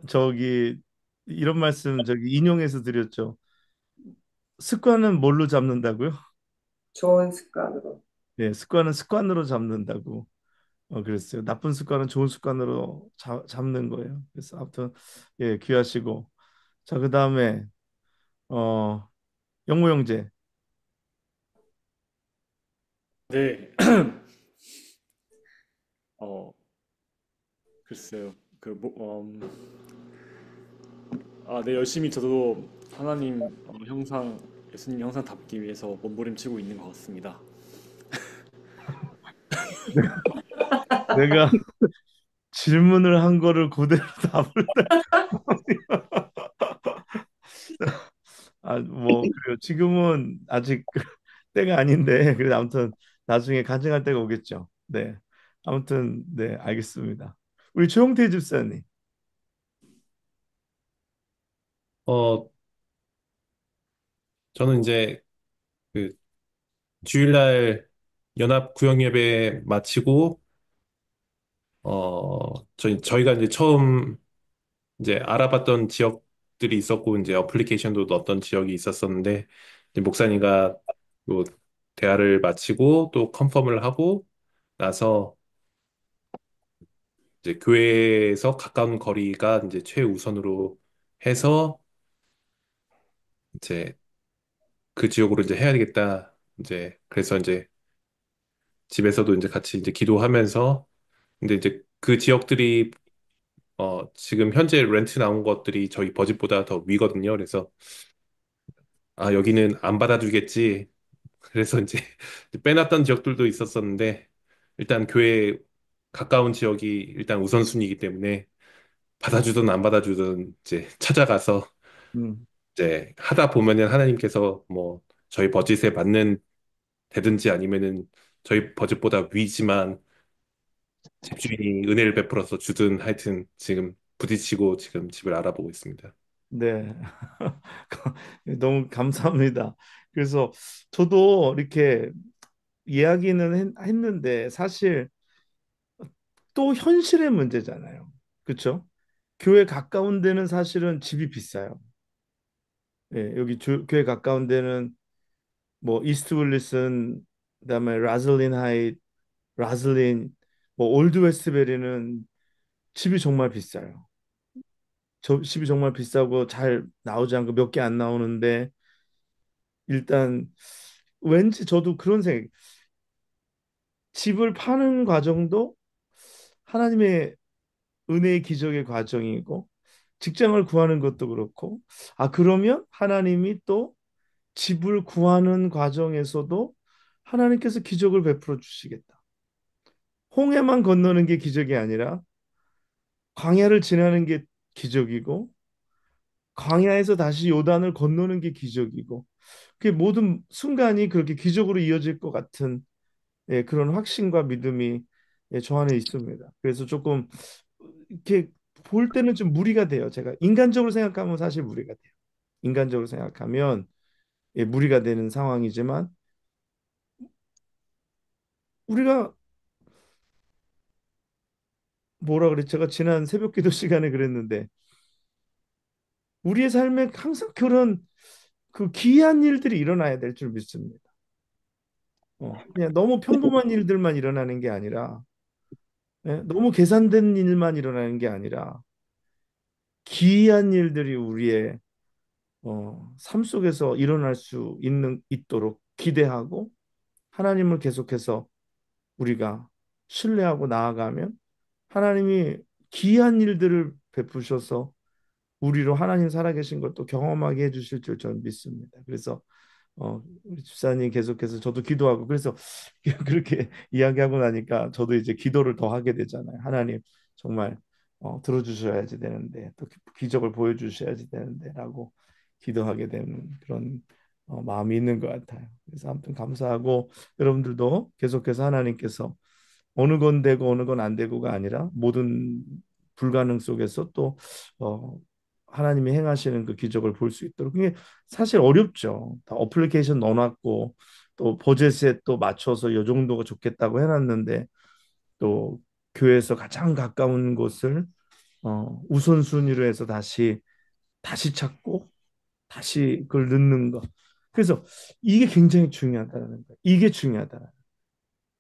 저기 이런 말씀 저기 인용해서 드렸죠. 습관은 뭘로 잡는다고요? 좋은 습관으로. 예, 습관은 습관으로 잡는다고. 그랬어요. 나쁜 습관은 좋은 습관으로 잡는 거예요. 그래서 아무튼 예, 귀하시고. 자, 그다음에 어 영모 형제. 네, 어, 글쎄요. 네, 열심히 저도 하나님 형상, 예수님 형상 담기 위해서 몸부림치고 있는 것 같습니다. 내가 질문을 한 거를 그대로 답을 뭐 그래요. 지금은 아직 때가 아닌데 그래도 아무튼 나중에 간증할 때가 오겠죠. 네. 아무튼 네, 알겠습니다. 우리 조용태 집사님. 어, 저는 이제 그 주일날 연합 구역 예배 마치고, 저희가 이제 처음 이제 알아봤던 지역들이 있었고, 이제 어플리케이션도 넣었던 지역이 있었었는데, 이제 목사님과 또 대화를 마치고 또 컨펌을 하고 나서 이제 교회에서 가까운 거리가 이제 최우선으로 해서 이제 그 지역으로 이제 해야 되겠다. 이제 그래서 이제 집에서도 이제 같이 이제 기도하면서 근데 이제 그 지역들이 지금 현재 렌트 나온 것들이 저희 버짓보다 더 위거든요. 그래서 아 여기는 안 받아주겠지. 그래서 이제 빼놨던 지역들도 있었었는데 일단 교회 가까운 지역이 일단 우선순위이기 때문에 받아주든 안 받아주든 이제 찾아가서 음, 이제 하다 보면은 하나님께서 뭐 저희 버짓에 맞는 되든지 아니면은 저희 버짓보다 위지만 집주인이 은혜를 베풀어서 주든 하여튼 지금 부딪히고 지금 집을 알아보고 있습니다. 네. 너무 감사합니다. 그래서 저도 이렇게 이야기는 했는데 사실 또 현실의 문제잖아요. 그렇죠? 교회 가까운 데는 사실은 집이 비싸요. 예, 여기 교회 가까운 데는 뭐 이스트 윌리슨, 그다음에 라즐린 하이트, 라즐린, 뭐 올드 웨스트베리는 집이 정말 비싸요. 집이 정말 비싸고 잘 나오지 않고 몇 개 안 나오는데 일단 왠지 저도 그런 생각. 집을 파는 과정도 하나님의 은혜의 기적의 과정이고 직장을 구하는 것도 그렇고 그러면 하나님이 또 집을 구하는 과정에서도 하나님께서 기적을 베풀어 주시겠다. 홍해만 건너는 게 기적이 아니라 광야를 지나는 게 기적이고 광야에서 다시 요단을 건너는 게 기적이고 그 모든 순간이 그렇게 기적으로 이어질 것 같은 그런 확신과 믿음이 저 안에 있습니다. 그래서 조금 이렇게 볼 때는 좀 무리가 돼요. 제가 인간적으로 생각하면 사실 무리가 돼요. 인간적으로 생각하면 무리가 되는 상황이지만 우리가 뭐라 그랬지? 제가 지난 새벽기도 시간에 그랬는데 우리의 삶에 항상 그런 그 기이한 일들이 일어나야 될 줄 믿습니다. 그냥 너무 평범한 일들만 일어나는 게 아니라 너무 계산된 일만 일어나는 게 아니라 기이한 일들이 우리의 삶 속에서 일어날 수 있도록 기대하고 하나님을 계속해서 우리가 신뢰하고 나아가면 하나님이 기이한 일들을 베푸셔서 우리로 하나님 살아계신 걸 또 경험하게 해주실 줄 저는 믿습니다. 그래서 우리 집사님 계속해서 저도 기도하고 그래서 그렇게 이야기하고 나니까 저도 이제 기도를 더 하게 되잖아요. 하나님 정말 들어주셔야지 되는데 또 기적을 보여주셔야지 되는데라고 기도하게 되는 그런 마음이 있는 것 같아요. 그래서 아무튼 감사하고 여러분들도 계속해서 하나님께서 어느 건 되고 어느 건 안 되고가 아니라 모든 불가능 속에서 또 어, 하나님이 행하시는 그 기적을 볼 수 있도록 그게 사실 어렵죠. 다 어플리케이션 넣어놨고 또 버젯에 또 맞춰서 이 정도가 좋겠다고 해놨는데 또 교회에서 가장 가까운 곳을 우선순위로 해서 다시 찾고 다시 그걸 넣는 거. 그래서 이게 굉장히 중요하다는 거예요. 이게 중요하다.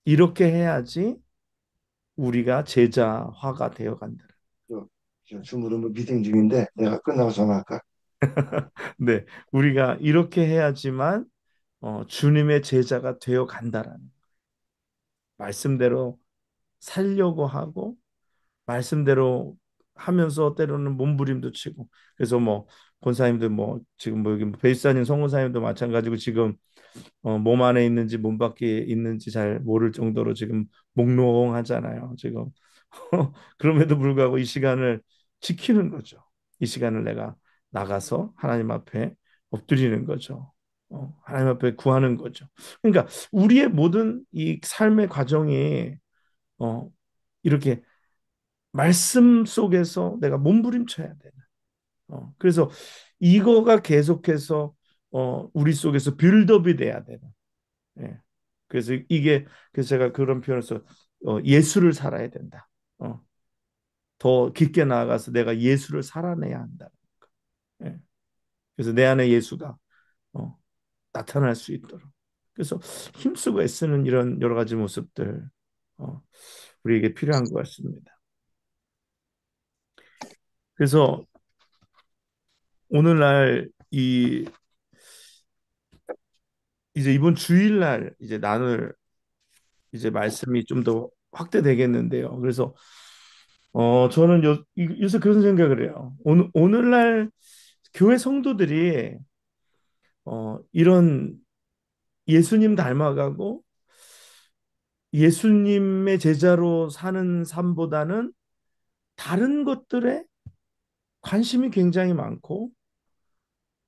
이렇게 해야지 우리가 제자화가 되어 간다. 저 중으로 뭐 미팅 중인데 내가 끝나고 전화할까? 네, 우리가 이렇게 해야지만 주님의 제자가 되어 간다라는 말씀대로 살려고 하고 말씀대로 하면서 때로는 몸부림도 치고 그래서 뭐 권사님들 뭐 지금 뭐 여기 베이스사님 성모사님도 마찬가지고 지금 몸 안에 있는지 몸 밖에 있는지 잘 모를 정도로 지금 몽롱하잖아요. 지금 그럼에도 불구하고 이 시간을 지키는 거죠. 이 시간을 내가 나가서 하나님 앞에 엎드리는 거죠. 하나님 앞에 구하는 거죠. 그러니까 우리의 모든 이 삶의 과정이 어, 이렇게 말씀 속에서 내가 몸부림쳐야 되는. 그래서 이거가 계속해서 우리 속에서 빌드업이 돼야 되는. 예. 그래서 이게 그래서 제가 그런 표현을 써 예수를 살아야 된다. 어, 더 깊게 나아가서 내가 예수를 살아내야 한다. 예. 그래서 내 안에 예수가 어, 나타날 수 있도록. 그래서 힘쓰고 애쓰는 이런 여러 가지 모습들 어, 우리에게 필요한 것 같습니다. 그래서 오늘날 이제 이번 주일날 이제 나눌 이제 말씀이 좀 더 확대되겠는데요. 그래서 저는 요새 그런 생각을 해요. 오늘날 교회 성도들이 이런 예수님 닮아가고 예수님의 제자로 사는 삶보다는 다른 것들에 관심이 굉장히 많고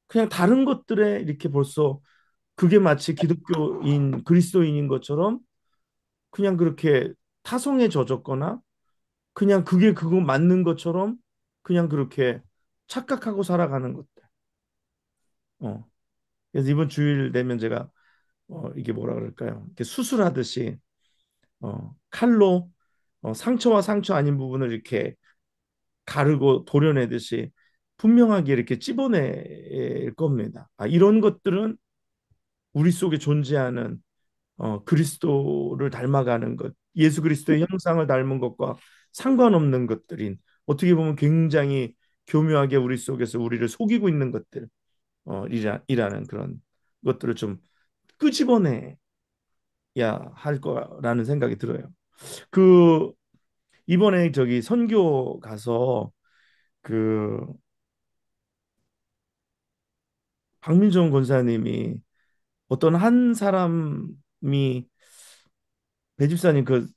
그냥 다른 것들에 이렇게 벌써 그게 마치 기독교인 그리스도인인 것처럼 그냥 그렇게 타성에 젖었거나 그냥 그게 그거 맞는 것처럼 그냥 그렇게 착각하고 살아가는 것들. 어. 그래서 이번 주일 되면 제가 이게 뭐라 그럴까요? 이렇게 수술하듯이 칼로 상처와 상처 아닌 부분을 이렇게 가르고 도려내듯이 분명하게 이렇게 찝어낼 겁니다. 아, 이런 것들은 우리 속에 존재하는 그리스도를 닮아가는 것, 예수 그리스도의 형상을 닮은 것과 상관없는 것들인 어떻게 보면 굉장히 교묘하게 우리 속에서 우리를 속이고 있는 것들, 이라는 그런 것들을 좀 끄집어내야 할 거라는 생각이 들어요. 그 이번에 저기 선교 가서 그 박민정 권사님이 어떤 한 사람이 배집사님 그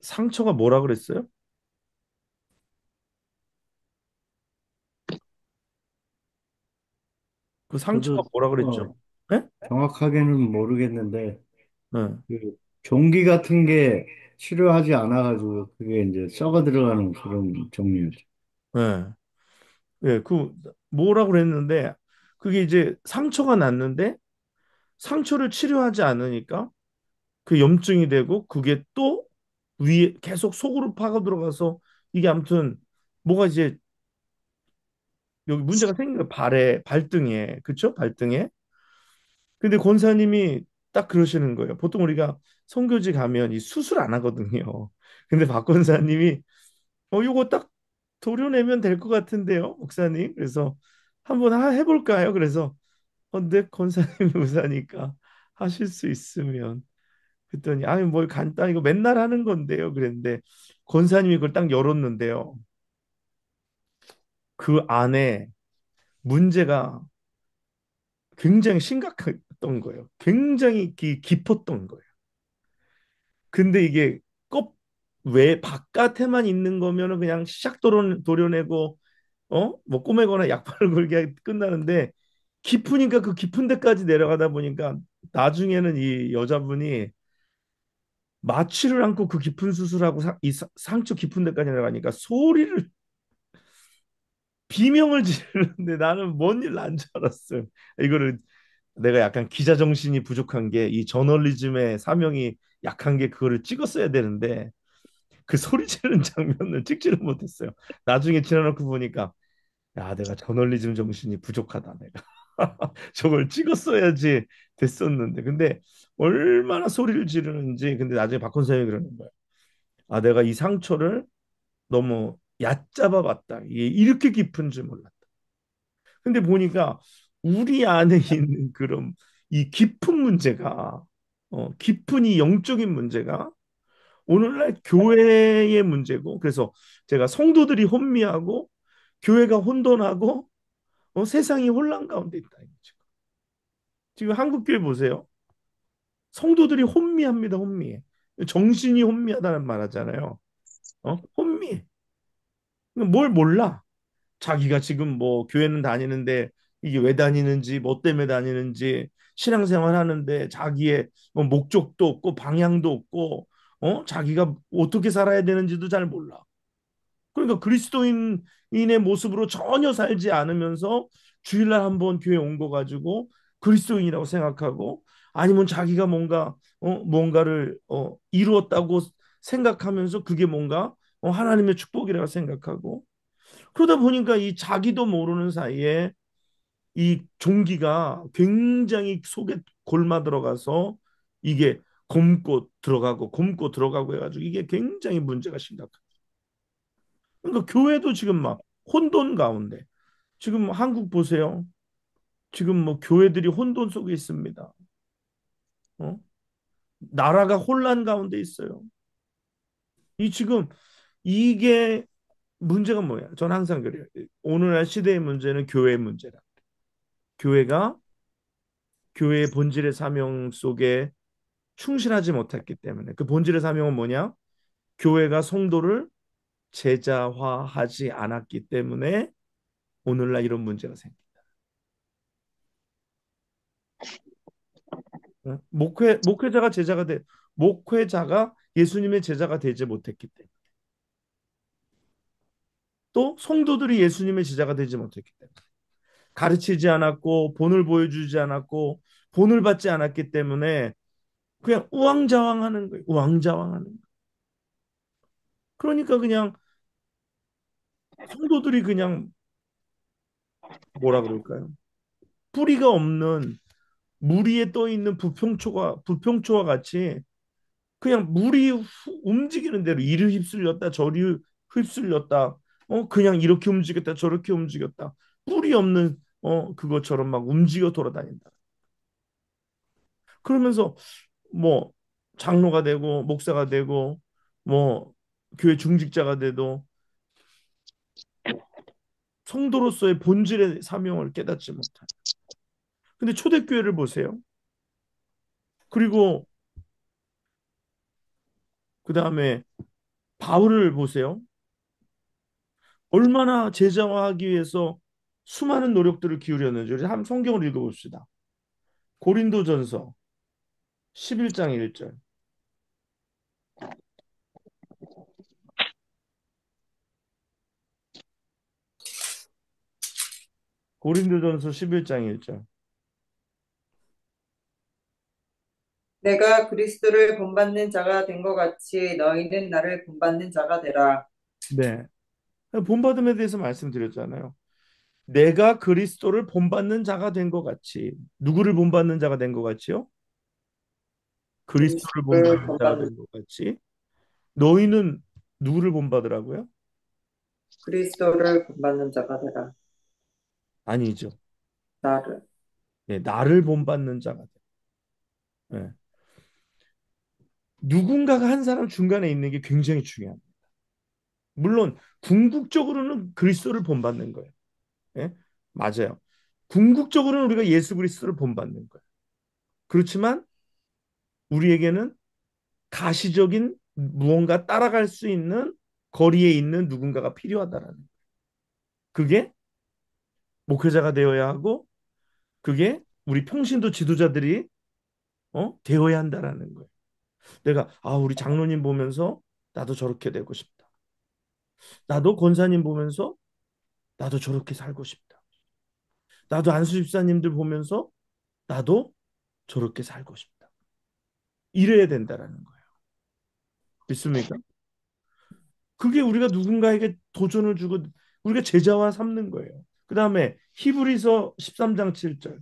상처가 뭐라 그랬어요? 그 상처가 저도 뭐라 그랬죠? 네? 정확하게는 모르겠는데 네. 그 종기 같은 게 치료하지 않아가지고 그게 이제 썩어 들어가는 그런 종류죠. 네. 네. 그 뭐라 그랬는데 그게 이제 상처가 났는데 상처를 치료하지 않으니까 그 염증이 되고 그게 또 위에 계속 속으로 파고 들어가서 이게 아무튼 뭐가 이제 여기 문제가 생긴 거예요. 발등에 그쵸? 발등에. 근데 권사님이 딱 그러시는 거예요. 보통 우리가 선교지 가면 이 수술 안 하거든요. 근데 박 권사님이 요거 딱 도려내면 될 것 같은데요, 목사님. 그래서 한번 해볼까요? 그래서 네, 권사님이 의사니까 하실 수 있으면 그랬더니 아니 뭘 간단히 이거 맨날 하는 건데요. 그랬는데 권사님이 그걸 딱 열었는데요. 그 안에 문제가 굉장히 심각했던 거예요. 굉장히 깊었던 거예요. 근데 이게 껍, 왜 바깥에만 있는 거면은 그냥 샥 도려내고 뭐 꼬매거나 약발을 걸게 끝나는데 깊으니까 그 깊은 데까지 내려가다 보니까 나중에는 이 여자분이 마취를 않고 그 깊은 수술하고 상처 깊은 데까지 내려가니까 소리를 비명을 지르는데 나는 뭔 일 난 줄 알았어요. 이거를 내가 약간 기자 정신이 부족한 게 이 저널리즘의 사명이 약한 게 그거를 찍었어야 되는데 그 소리 지르는 장면을 찍지를 못했어요. 나중에 지나놓고 보니까 야, 내가 저널리즘 정신이 부족하다. 내가 저걸 찍었어야지 됐었는데. 근데 얼마나 소리를 지르는지. 근데 나중에 박헌 선생님이 그러는 거예요. 아, 내가 이 상처를 너무 얕잡아 봤다. 이게 이렇게 깊은 줄 몰랐다. 근데 보니까 우리 안에 있는 그런 이 깊은 문제가 깊은 이 영적인 문제가 오늘날 교회의 문제고 그래서 제가 성도들이 혼미하고 교회가 혼돈하고 세상이 혼란 가운데 있다. 지금 한국 교회 보세요. 성도들이 혼미합니다. 혼미해. 정신이 혼미하다는 말 하잖아요. 혼미해. 뭘 몰라. 자기가 지금 뭐 교회는 다니는데 이게 왜 다니는지 뭐 때문에 다니는지 신앙생활 하는데 자기의 뭐 목적도 없고 방향도 없고 자기가 어떻게 살아야 되는지도 잘 몰라. 그러니까 그리스도인의 모습으로 전혀 살지 않으면서 주일날 한번 교회 온 거 가지고 그리스도인이라고 생각하고 아니면 자기가 뭔가를 이루었다고 생각하면서 그게 뭔가 하나님의 축복이라고 생각하고 그러다 보니까 이 자기도 모르는 사이에 이 종기가 굉장히 속에 골마 들어가서 이게 곪고 들어가고 해가지고 이게 굉장히 문제가 심각해요. 그러니까 교회도 지금 막 혼돈 가운데 지금 한국 보세요. 지금 뭐 교회들이 혼돈 속에 있습니다. 어? 나라가 혼란 가운데 있어요. 이 지금 이게 문제가 뭐야? 저는 항상 그래요. 오늘날 시대의 문제는 교회의 문제다. 교회가 교회의 본질의 사명 속에 충실하지 못했기 때문에 그 본질의 사명은 뭐냐? 교회가 성도를 제자화하지 않았기 때문에 오늘날 이런 문제가 생깁니다. 목회자가 목회자가 예수님의 제자가 되지 못했기 때문에 또 성도들이 예수님의 제자가 되지 못했기 때문에 가르치지 않았고 본을 보여주지 않았고 본을 받지 않았기 때문에 그냥 우왕좌왕하는 거예요. 우왕좌왕하는 거예요. 그러니까 그냥 성도들이 그냥 뭐라 그럴까요? 뿌리가 없는 물 위에 떠 있는 부평초와 같이 그냥 움직이는 대로 이리 휩쓸렸다 저리 휩쓸렸다 그냥 이렇게 움직였다 저렇게 움직였다 뿌리 없는 그것처럼 막 움직여 돌아다닌다. 그러면서 뭐 장로가 되고 목사가 되고 뭐 교회 중직자가 돼도 성도로서의 본질의 사명을 깨닫지 못한. 근데 초대교회를 보세요. 그리고 그 다음에 바울을 보세요. 얼마나 제자화하기 위해서 수많은 노력들을 기울였는지 우리 한 성경을 읽어봅시다. 고린도전서 11장 1절. 고린도전서 11장 1절. 내가 그리스도를 본받는 자가 된 것 같이 너희는 나를 본받는 자가 되라. 네. 본받음에 대해서 말씀드렸잖아요. 내가 그리스도를 본받는 자가 된 것 같이 누구를 본받는 자가 된 것 같이요? 그리스도를 그리스도를 본받는 자가 본받는 된 것 같이 너희는 누구를 본받으라고요? 그리스도를 본받는 자가 되라. 아니죠. 나를. 네, 나를 본받는 자가 돼. 네. 누군가가 한 사람 중간에 있는 게 굉장히 중요합니다. 물론 궁극적으로는 그리스도를 본받는 거예요. 예? 맞아요. 궁극적으로는 우리가 예수 그리스도를 본받는 거예요. 그렇지만 우리에게는 가시적인 무언가 따라갈 수 있는 거리에 있는 누군가가 필요하다라는 거예요. 그게 목회자가 되어야 하고 그게 우리 평신도 지도자들이 되어야 한다라는 거예요. 내가 우리 장로님 보면서 나도 저렇게 되고 싶다. 나도 권사님 보면서 나도 저렇게 살고 싶다. 나도 안수 집사님들 보면서 나도 저렇게 살고 싶다. 이래야 된다라는 거예요. 믿습니까? 그게 우리가 누군가에게 도전을 주고 우리가 제자화 삼는 거예요. 그 다음에 히브리서 13장 7절.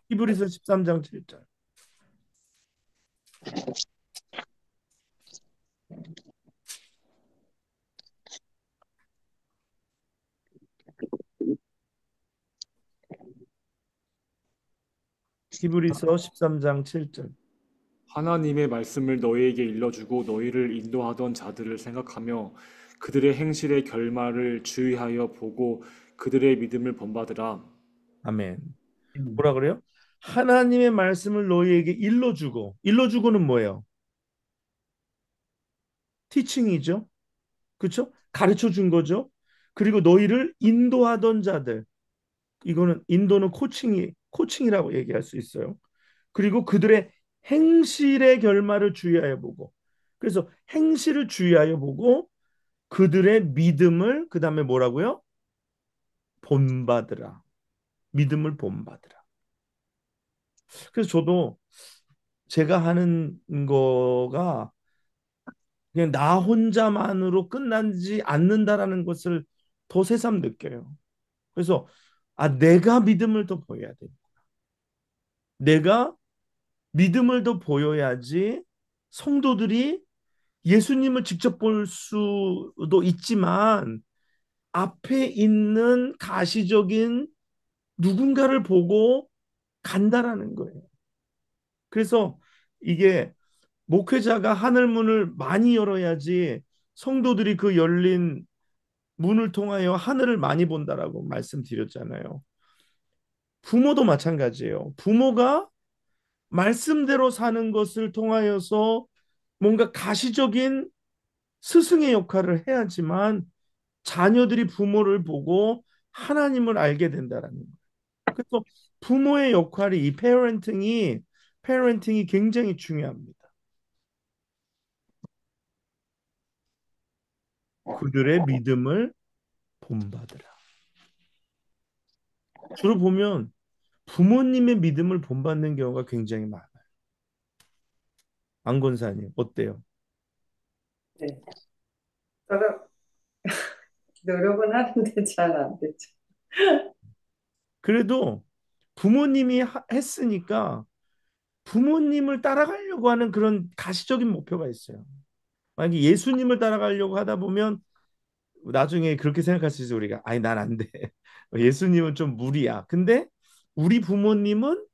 히브리서 13장 7절. 히브리서 13장 7절. 하나님의 말씀을 너희에게 일러주고 너희를 인도하던 자들을 생각하며 그들의 행실의 결말을 주의하여 보고 그들의 믿음을 본받으라. 아멘. 뭐라 그래요? 하나님의 말씀을 너희에게 일러주고, 일러주고는 뭐예요? 티칭이죠. 그렇죠? 가르쳐 준 거죠. 그리고 너희를 인도하던 자들, 이거는 인도는 코칭이라고 얘기할 수 있어요. 그리고 그들의 행실의 결말을 주의하여 보고, 그래서 행실을 주의하여 보고 그들의 믿음을 그다음에 뭐라고요? 본받으라. 믿음을 본받으라. 그래서 저도 제가 하는 거가 그냥 나 혼자만으로 끝나지 않는다라는 것을 더 새삼 느껴요. 그래서 내가 믿음을 더 보여야 돼. 내가 믿음을 더 보여야지 성도들이 예수님을 직접 볼 수도 있지만 앞에 있는 가시적인 누군가를 보고 간다라는 거예요. 그래서 이게 목회자가 하늘 문을 많이 열어야지 성도들이 그 열린 문을 통하여 하늘을 많이 본다라고 말씀드렸잖아요. 부모도 마찬가지예요. 부모가 말씀대로 사는 것을 통하여서 뭔가 가시적인 스승의 역할을 해야지만 자녀들이 부모를 보고 하나님을 알게 된다라는 거예요. 그래서 부모의 역할이 이 페어런팅이 굉장히 중요합니다. 그들의 믿음을 본받으라. 주로 보면 부모님의 믿음을 본받는 경우가 굉장히 많아요. 안건사님 어때요? 네. 저는 노력은 하는데 잘 안 되죠. 그래도 부모님이 했으니까 부모님을 따라가려고 하는 그런 가시적인 목표가 있어요. 만약에 예수님을 따라가려고 하다 보면 나중에 그렇게 생각할 수 있어요. 우리가 아니 난 안 돼. 예수님은 좀 무리야. 근데 우리 부모님은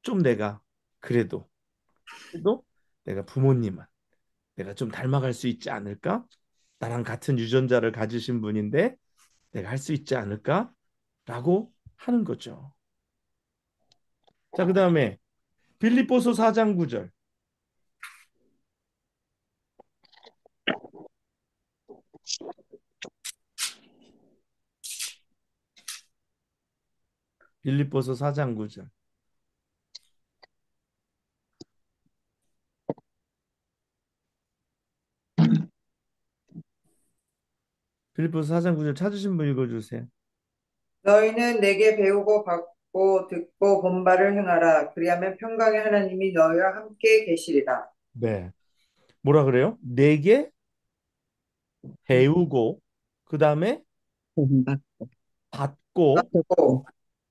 좀 내가 그래도 내가 부모님은 내가 좀 닮아갈 수 있지 않을까? 나랑 같은 유전자를 가지신 분인데 내가 할 수 있지 않을까?라고 하는 거죠. 자, 그다음에 빌립보서 4장 9절. 빌립보서 4장 9절. 빌립보서 4장 9절 찾으신 분 읽어주세요. 너희는 내게 배우고 받고 듣고 본바를 행하라. 그리하면 평강의 하나님이 너희와 함께 계시리라. 네. 뭐라 그래요? 내게 배우고 그다음에 본받고 받고 듣고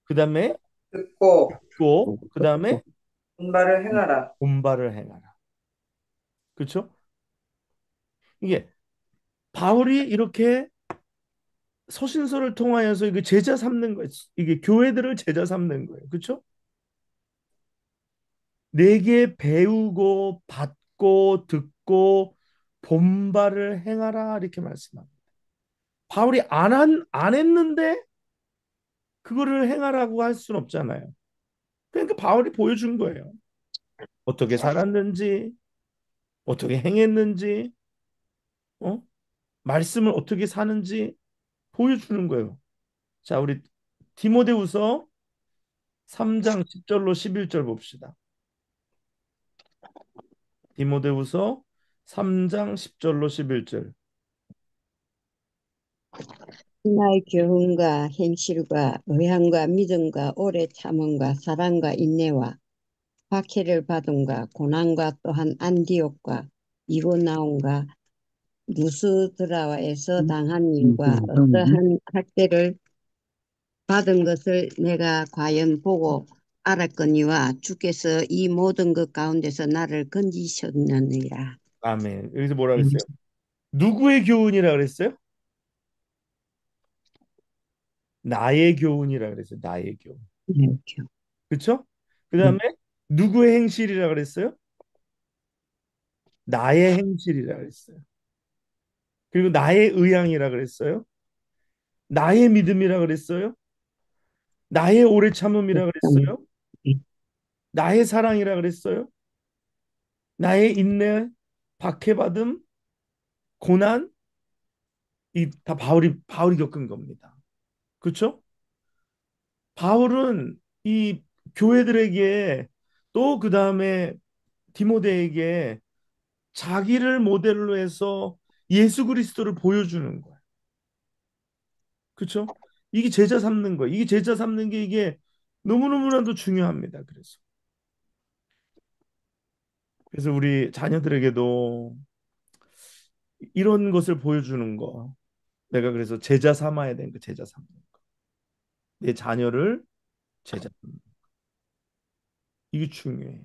그다음에 듣고 듣고 그다음에 본바를 행하라. 본발을 행하라. 그렇죠? 이게 바울이 이렇게 서신서를 통하여서 이게 제자 삼는 거 이게 교회들을 제자 삼는 거예요. 그렇죠? 내게 배우고 받고 듣고 본발을 행하라 이렇게 말씀합니다. 바울이 안 했는데 그거를 행하라고 할 수는 없잖아요. 그러니까 바울이 보여준 거예요. 어떻게 살았는지, 어떻게 행했는지, 어? 말씀을 어떻게 사는지 보여주는 거예요. 자, 우리 디모데후서 3장 10절로 11절 봅시다. 디모데후서 3장 10절로 11절. 나의 교훈과 행실과 의향과 믿음과 오래 참음과 사랑과 인내와 박해를 받음과 고난과 또한 안디옥과 이고나온과 누스드라와에서 당한 일과 어떠한 학대를 받은 것을 내가 과연 보고 알았거니와 주께서 이 모든 것 가운데서 나를 건지셨느니라. 아멘. 여기서 뭐라 그랬어요? 누구의 교훈이라 그랬어요? 나의 교훈이라 그랬어요. 나의 교훈. 이렇게. 그렇죠? 그다음에 누구의 행실이라 그랬어요? 나의 행실이라 그랬어요. 그리고 나의 의향이라 그랬어요. 나의 믿음이라 그랬어요. 나의 오래 참음이라 그랬어요. 나의 사랑이라 그랬어요. 나의 인내, 박해받음, 고난, 이 다 바울이 겪은 겁니다. 그렇죠? 바울은 이 교회들에게 또 그 다음에 디모데에게 자기를 모델로 해서 예수 그리스도를 보여주는 거예요. 그렇죠? 이게 제자 삼는 거예요. 이게 제자 삼는 게 이게 너무너무나도 중요합니다. 그래서 우리 자녀들에게도 이런 것을 보여주는 거. 내가 그래서 제자 삼아야 되는 거, 제자 삼는 거. 내 자녀를 제자 삼는 거. 이게 중요해요.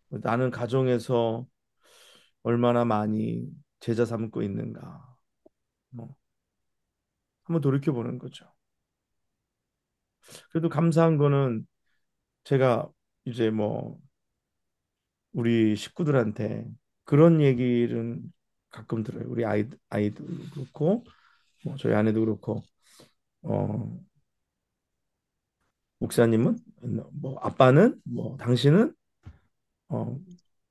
나는 가정에서 얼마나 많이 제자 삼고 있는가. 뭐 한번 돌이켜 보는 거죠. 그래도 감사한 거는 제가 이제 뭐 우리 식구들한테 그런 얘기를 가끔 들어요. 우리 아이도 그렇고 뭐 저희 아내도 그렇고 어 목사님은 뭐 아빠는 뭐 당신은 어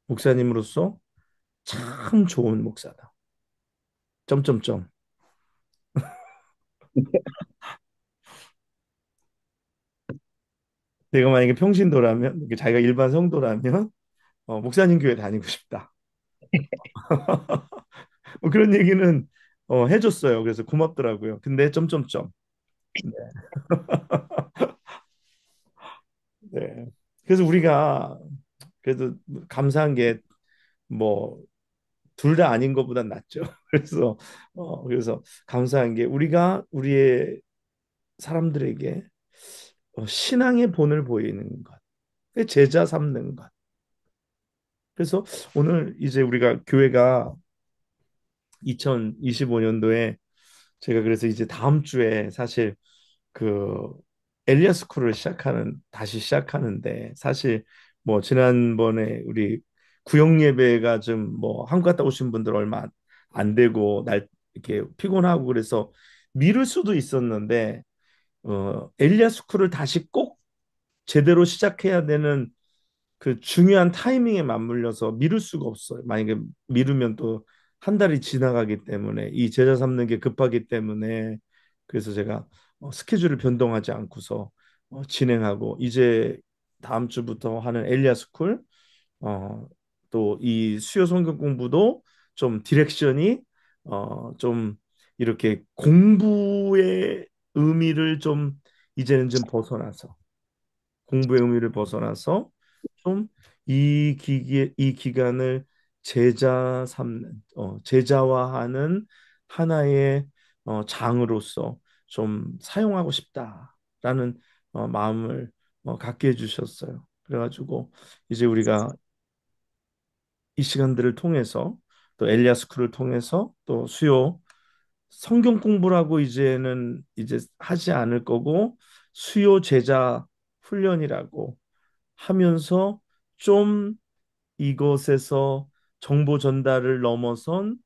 목사님으로서 참 좋은 목사다. 점점점. 내가 만약에 평신도라면 자기가 일반 성도라면 목사님 교회 다니고 싶다. 뭐 그런 얘기는 해줬어요. 그래서 고맙더라고요. 근데 점점점. 네. 네. 그래서 우리가 그래도 감사한 게 뭐 둘 다 아닌 것보단 낫죠. 그래서 감사한 게 우리가 우리의 사람들에게 신앙의 본을 보이는 것, 제자 삼는 것. 그래서 오늘 이제 우리가 교회가 2025년도에 제가 그래서 이제 다음 주에 사실 그 엘리아 스쿨을 다시 시작하는데 사실 뭐 지난번에 우리 구역 예배가 좀 뭐 한국 갔다 오신 분들 얼마 안 되고 날 이렇게 피곤하고 그래서 미룰 수도 있었는데 엘리아 스쿨을 다시 꼭 제대로 시작해야 되는 그 중요한 타이밍에 맞물려서 미룰 수가 없어요. 만약에 미루면 또 한 달이 지나가기 때문에 이 제자 삼는 게 급하기 때문에 그래서 제가 스케줄을 변동하지 않고서 진행하고 이제 다음 주부터 하는 엘리아 스쿨 또 이 수요 성경 공부도 좀 디렉션이 좀 이렇게 공부의 의미를 좀 이제는 좀 벗어나서 공부의 의미를 벗어나서 좀 이 기간을 제자화하는 하나의 장으로서 좀 사용하고 싶다라는 마음을 갖게 해주셨어요. 그래가지고 이제 우리가 이 시간들을 통해서 또 엘리야 스쿨을 통해서 또 수요 성경 공부라고 이제는 이제 하지 않을 거고 수요 제자 훈련이라고 하면서 좀 이것에서 정보 전달을 넘어선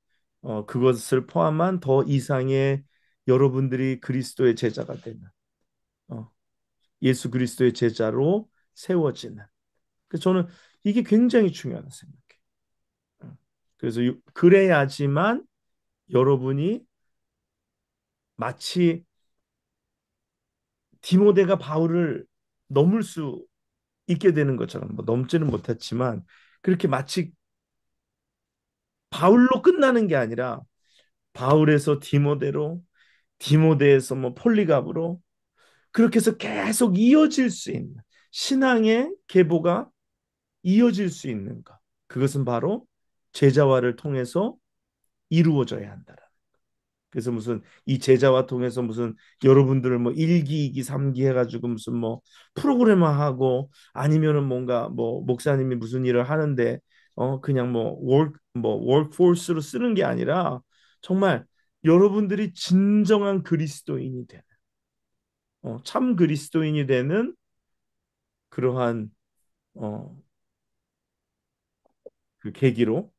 그것을 포함한 더 이상의 여러분들이 그리스도의 제자가 되는 어, 예수 그리스도의 제자로 세워지는. 그래서 저는 이게 굉장히 중요하다 생각해요. 그래서 그래야지만 여러분이 마치 디모데가 바울을 넘을 수 있게 되는 것처럼 뭐 넘지는 못했지만 그렇게 마치 바울로 끝나는 게 아니라 바울에서 디모데로 디모데에서 뭐 폴리갑으로 그렇게 해서 계속 이어질 수 있는 신앙의 계보가 이어질 수 있는 것. 그것은 바로 제자화를 통해서 이루어져야 한다. 그래서 무슨 이 제자화 통해서 무슨 여러분들을 뭐 1기, 2기, 3기 해가지고 무슨 뭐 프로그래머하고 아니면은 뭔가 뭐 목사님이 무슨 일을 하는데 그냥 뭐 워크포스로 쓰는 게 아니라 정말 여러분들이 진정한 그리스도인이 되는 참 그리스도인이 되는 그러한 어, 그 계기로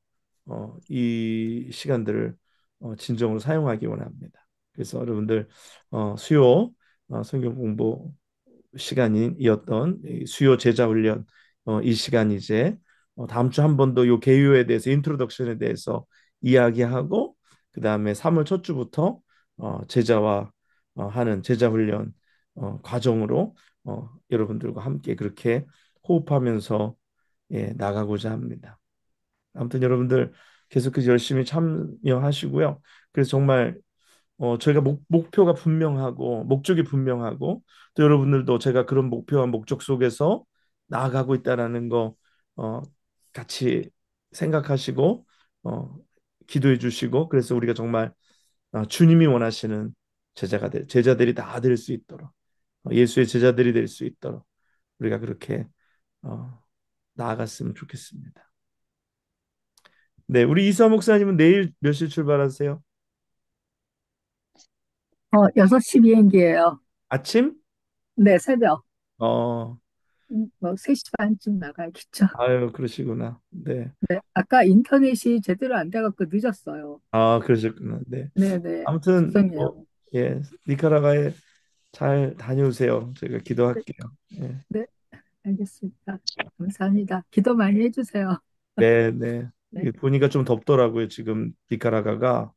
이 시간들을 진정으로 사용하기 원합니다. 그래서 여러분들 수요 성경 공부 시간이었던 이 수요 제자 훈련 이 시간 이제 다음 주 한 번 더 요 개요에 대해서 인트로덕션에 대해서 이야기하고 그 다음에 3월 첫 주부터 제자와 하는 제자 훈련 과정으로 여러분들과 함께 그렇게 호흡하면서 나가고자 합니다. 아무튼 여러분들 계속해서 열심히 참여하시고요. 그래서 정말 저희가 목표가 분명하고 목적이 분명하고 또 여러분들도 제가 그런 목표와 목적 속에서 나아가고 있다라는 거 어, 같이 생각하시고 어, 기도해 주시고 그래서 우리가 정말 주님이 원하시는 제자들이 다 될 수 있도록 예수의 제자들이 될 수 있도록 우리가 그렇게 어, 나아갔으면 좋겠습니다. 네, 우리 이수아 목사님은 내일 몇 시 출발하세요? 6시 비행기예요. 아침? 네, 새벽. 어, 뭐 3시 반쯤 나가야겠죠. 아유, 그러시구나. 네. 네, 아까 인터넷이 제대로 안 돼갖고 늦었어요. 아, 그러셨구나. 네. 네네, 아무튼, 죄송해요. 예, 니카라과에 잘 다녀오세요. 제가 네, 기도할게요. 예. 네, 알겠습니다. 감사합니다. 기도 많이 해주세요. 네, 네. 네, 보니까 좀 덥더라고요. 지금 니카라과가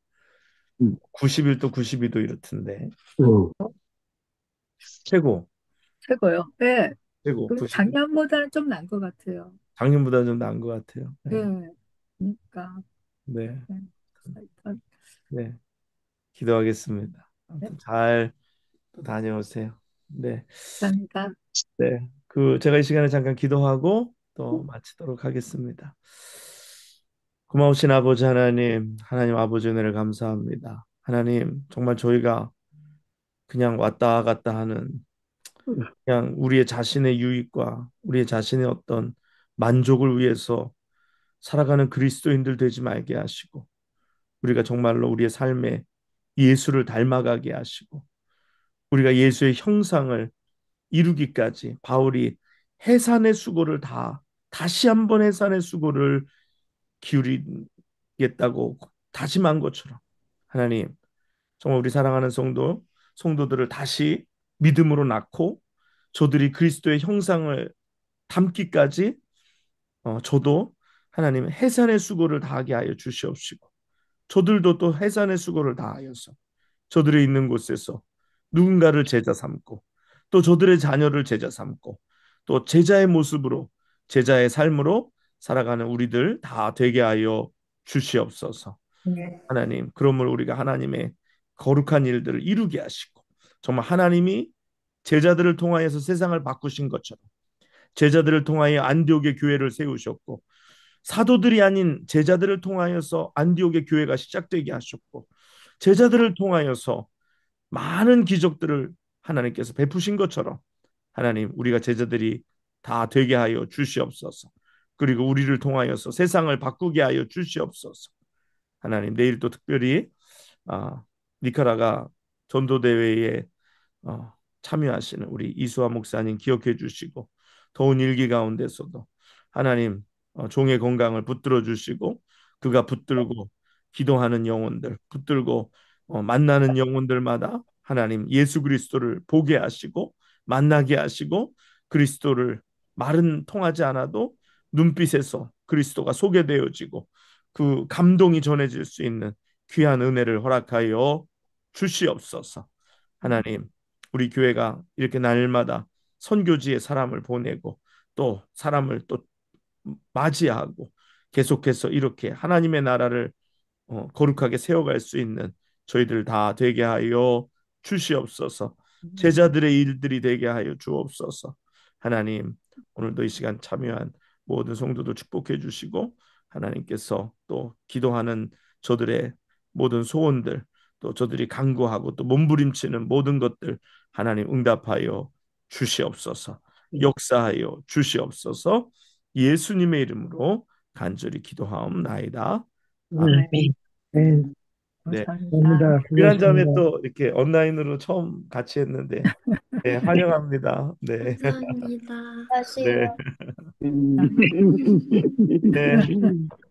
음. 91도, 92도 이렇던데. 어, 최고, 최고요. 네, 최고, 그 92. 작년보다는 좀 난 것 같아요. 작년보다 좀 나은 것 같아요. 네, 네, 그러니까. 네, 네, 하여튼, 네. 기도하겠습니다. 네, 아무튼 잘 다녀오세요. 네. 감사합니다. 네, 제가 이 시간에 잠깐 기도하고 또 마치도록 하겠습니다. 고마우신 아버지 하나님, 하나님 아버지 은혜를 감사합니다. 하나님, 정말 저희가 그냥 왔다 갔다 하는 그냥 우리의 자신의 유익과 우리의 자신의 어떤 만족을 위해서 살아가는 그리스도인들 되지 말게 하시고 우리가 정말로 우리의 삶에 예수를 닮아가게 하시고 우리가 예수의 형상을 이루기까지 바울이 해산의 수고를 다시 한번 해산의 수고를 기울이겠다고 다짐한 것처럼 하나님 정말 우리 사랑하는 성도들을 다시 믿음으로 낳고 저들이 그리스도의 형상을 담기까지 저도 하나님 해산의 수고를 다하게 하여 주시옵시고 저들도 또 해산의 수고를 다하여서 저들이 있는 곳에서 누군가를 제자 삼고 또 저들의 자녀를 제자 삼고 또 제자의 모습으로 제자의 삶으로 살아가는 우리들 다 되게 하여 주시옵소서. 네. 하나님, 그러므로 우리가 하나님의 거룩한 일들을 이루게 하시고 정말 하나님이 제자들을 통하여서 세상을 바꾸신 것처럼 제자들을 통하여 안디옥의 교회를 세우셨고 사도들이 아닌 제자들을 통하여서 안디옥의 교회가 시작되게 하셨고 제자들을 통하여서 많은 기적들을 하나님께서 베푸신 것처럼 하나님 우리가 제자들이 다 되게 하여 주시옵소서. 그리고 우리를 통하여서 세상을 바꾸게 하여 주시옵소서. 하나님 내일 또 특별히 니카라가 전도대회에 어, 참여하시는 우리 이수아 목사님 기억해 주시고 더운 일기 가운데서도 하나님 종의 건강을 붙들어 주시고 그가 붙들고 기도하는 영혼들 붙들고 만나는 영혼들마다 하나님 예수 그리스도를 보게 하시고 만나게 하시고 그리스도를 말은 통하지 않아도 눈빛에서 그리스도가 소개되어지고 그 감동이 전해질 수 있는 귀한 은혜를 허락하여 주시옵소서. 하나님, 우리 교회가 이렇게 날마다 선교지에 사람을 보내고 또 사람을 또 맞이하고 계속해서 이렇게 하나님의 나라를 거룩하게 세워갈 수 있는 저희들 다 되게 하여 주시옵소서. 제자들의 일들이 되게 하여 주옵소서. 하나님, 오늘도 이 시간 참여한 모든 성도들 축복해 주시고 하나님께서 또 기도하는 저들의 모든 소원들, 또 저들이 간구하고 또 몸부림치는 모든 것들 하나님 응답하여 주시옵소서. 역사하여 주시옵소서. 예수님의 이름으로 간절히 기도하옵나이다. 아멘. 네, 네. 감사합니다. 유일한 점에 또 이렇게 온라인으로 처음 같이 했는데 네, 환영합니다. 네. 감사합니다. 네. 네.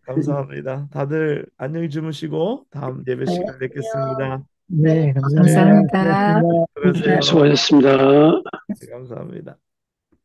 감사합니다. 다들 안녕히 주무시고 다음 예배 네, 시간 뵙겠습니다. 네, 네. 감사합니다. 수고하세요. 수고하셨습니다. 네, 감사합니다.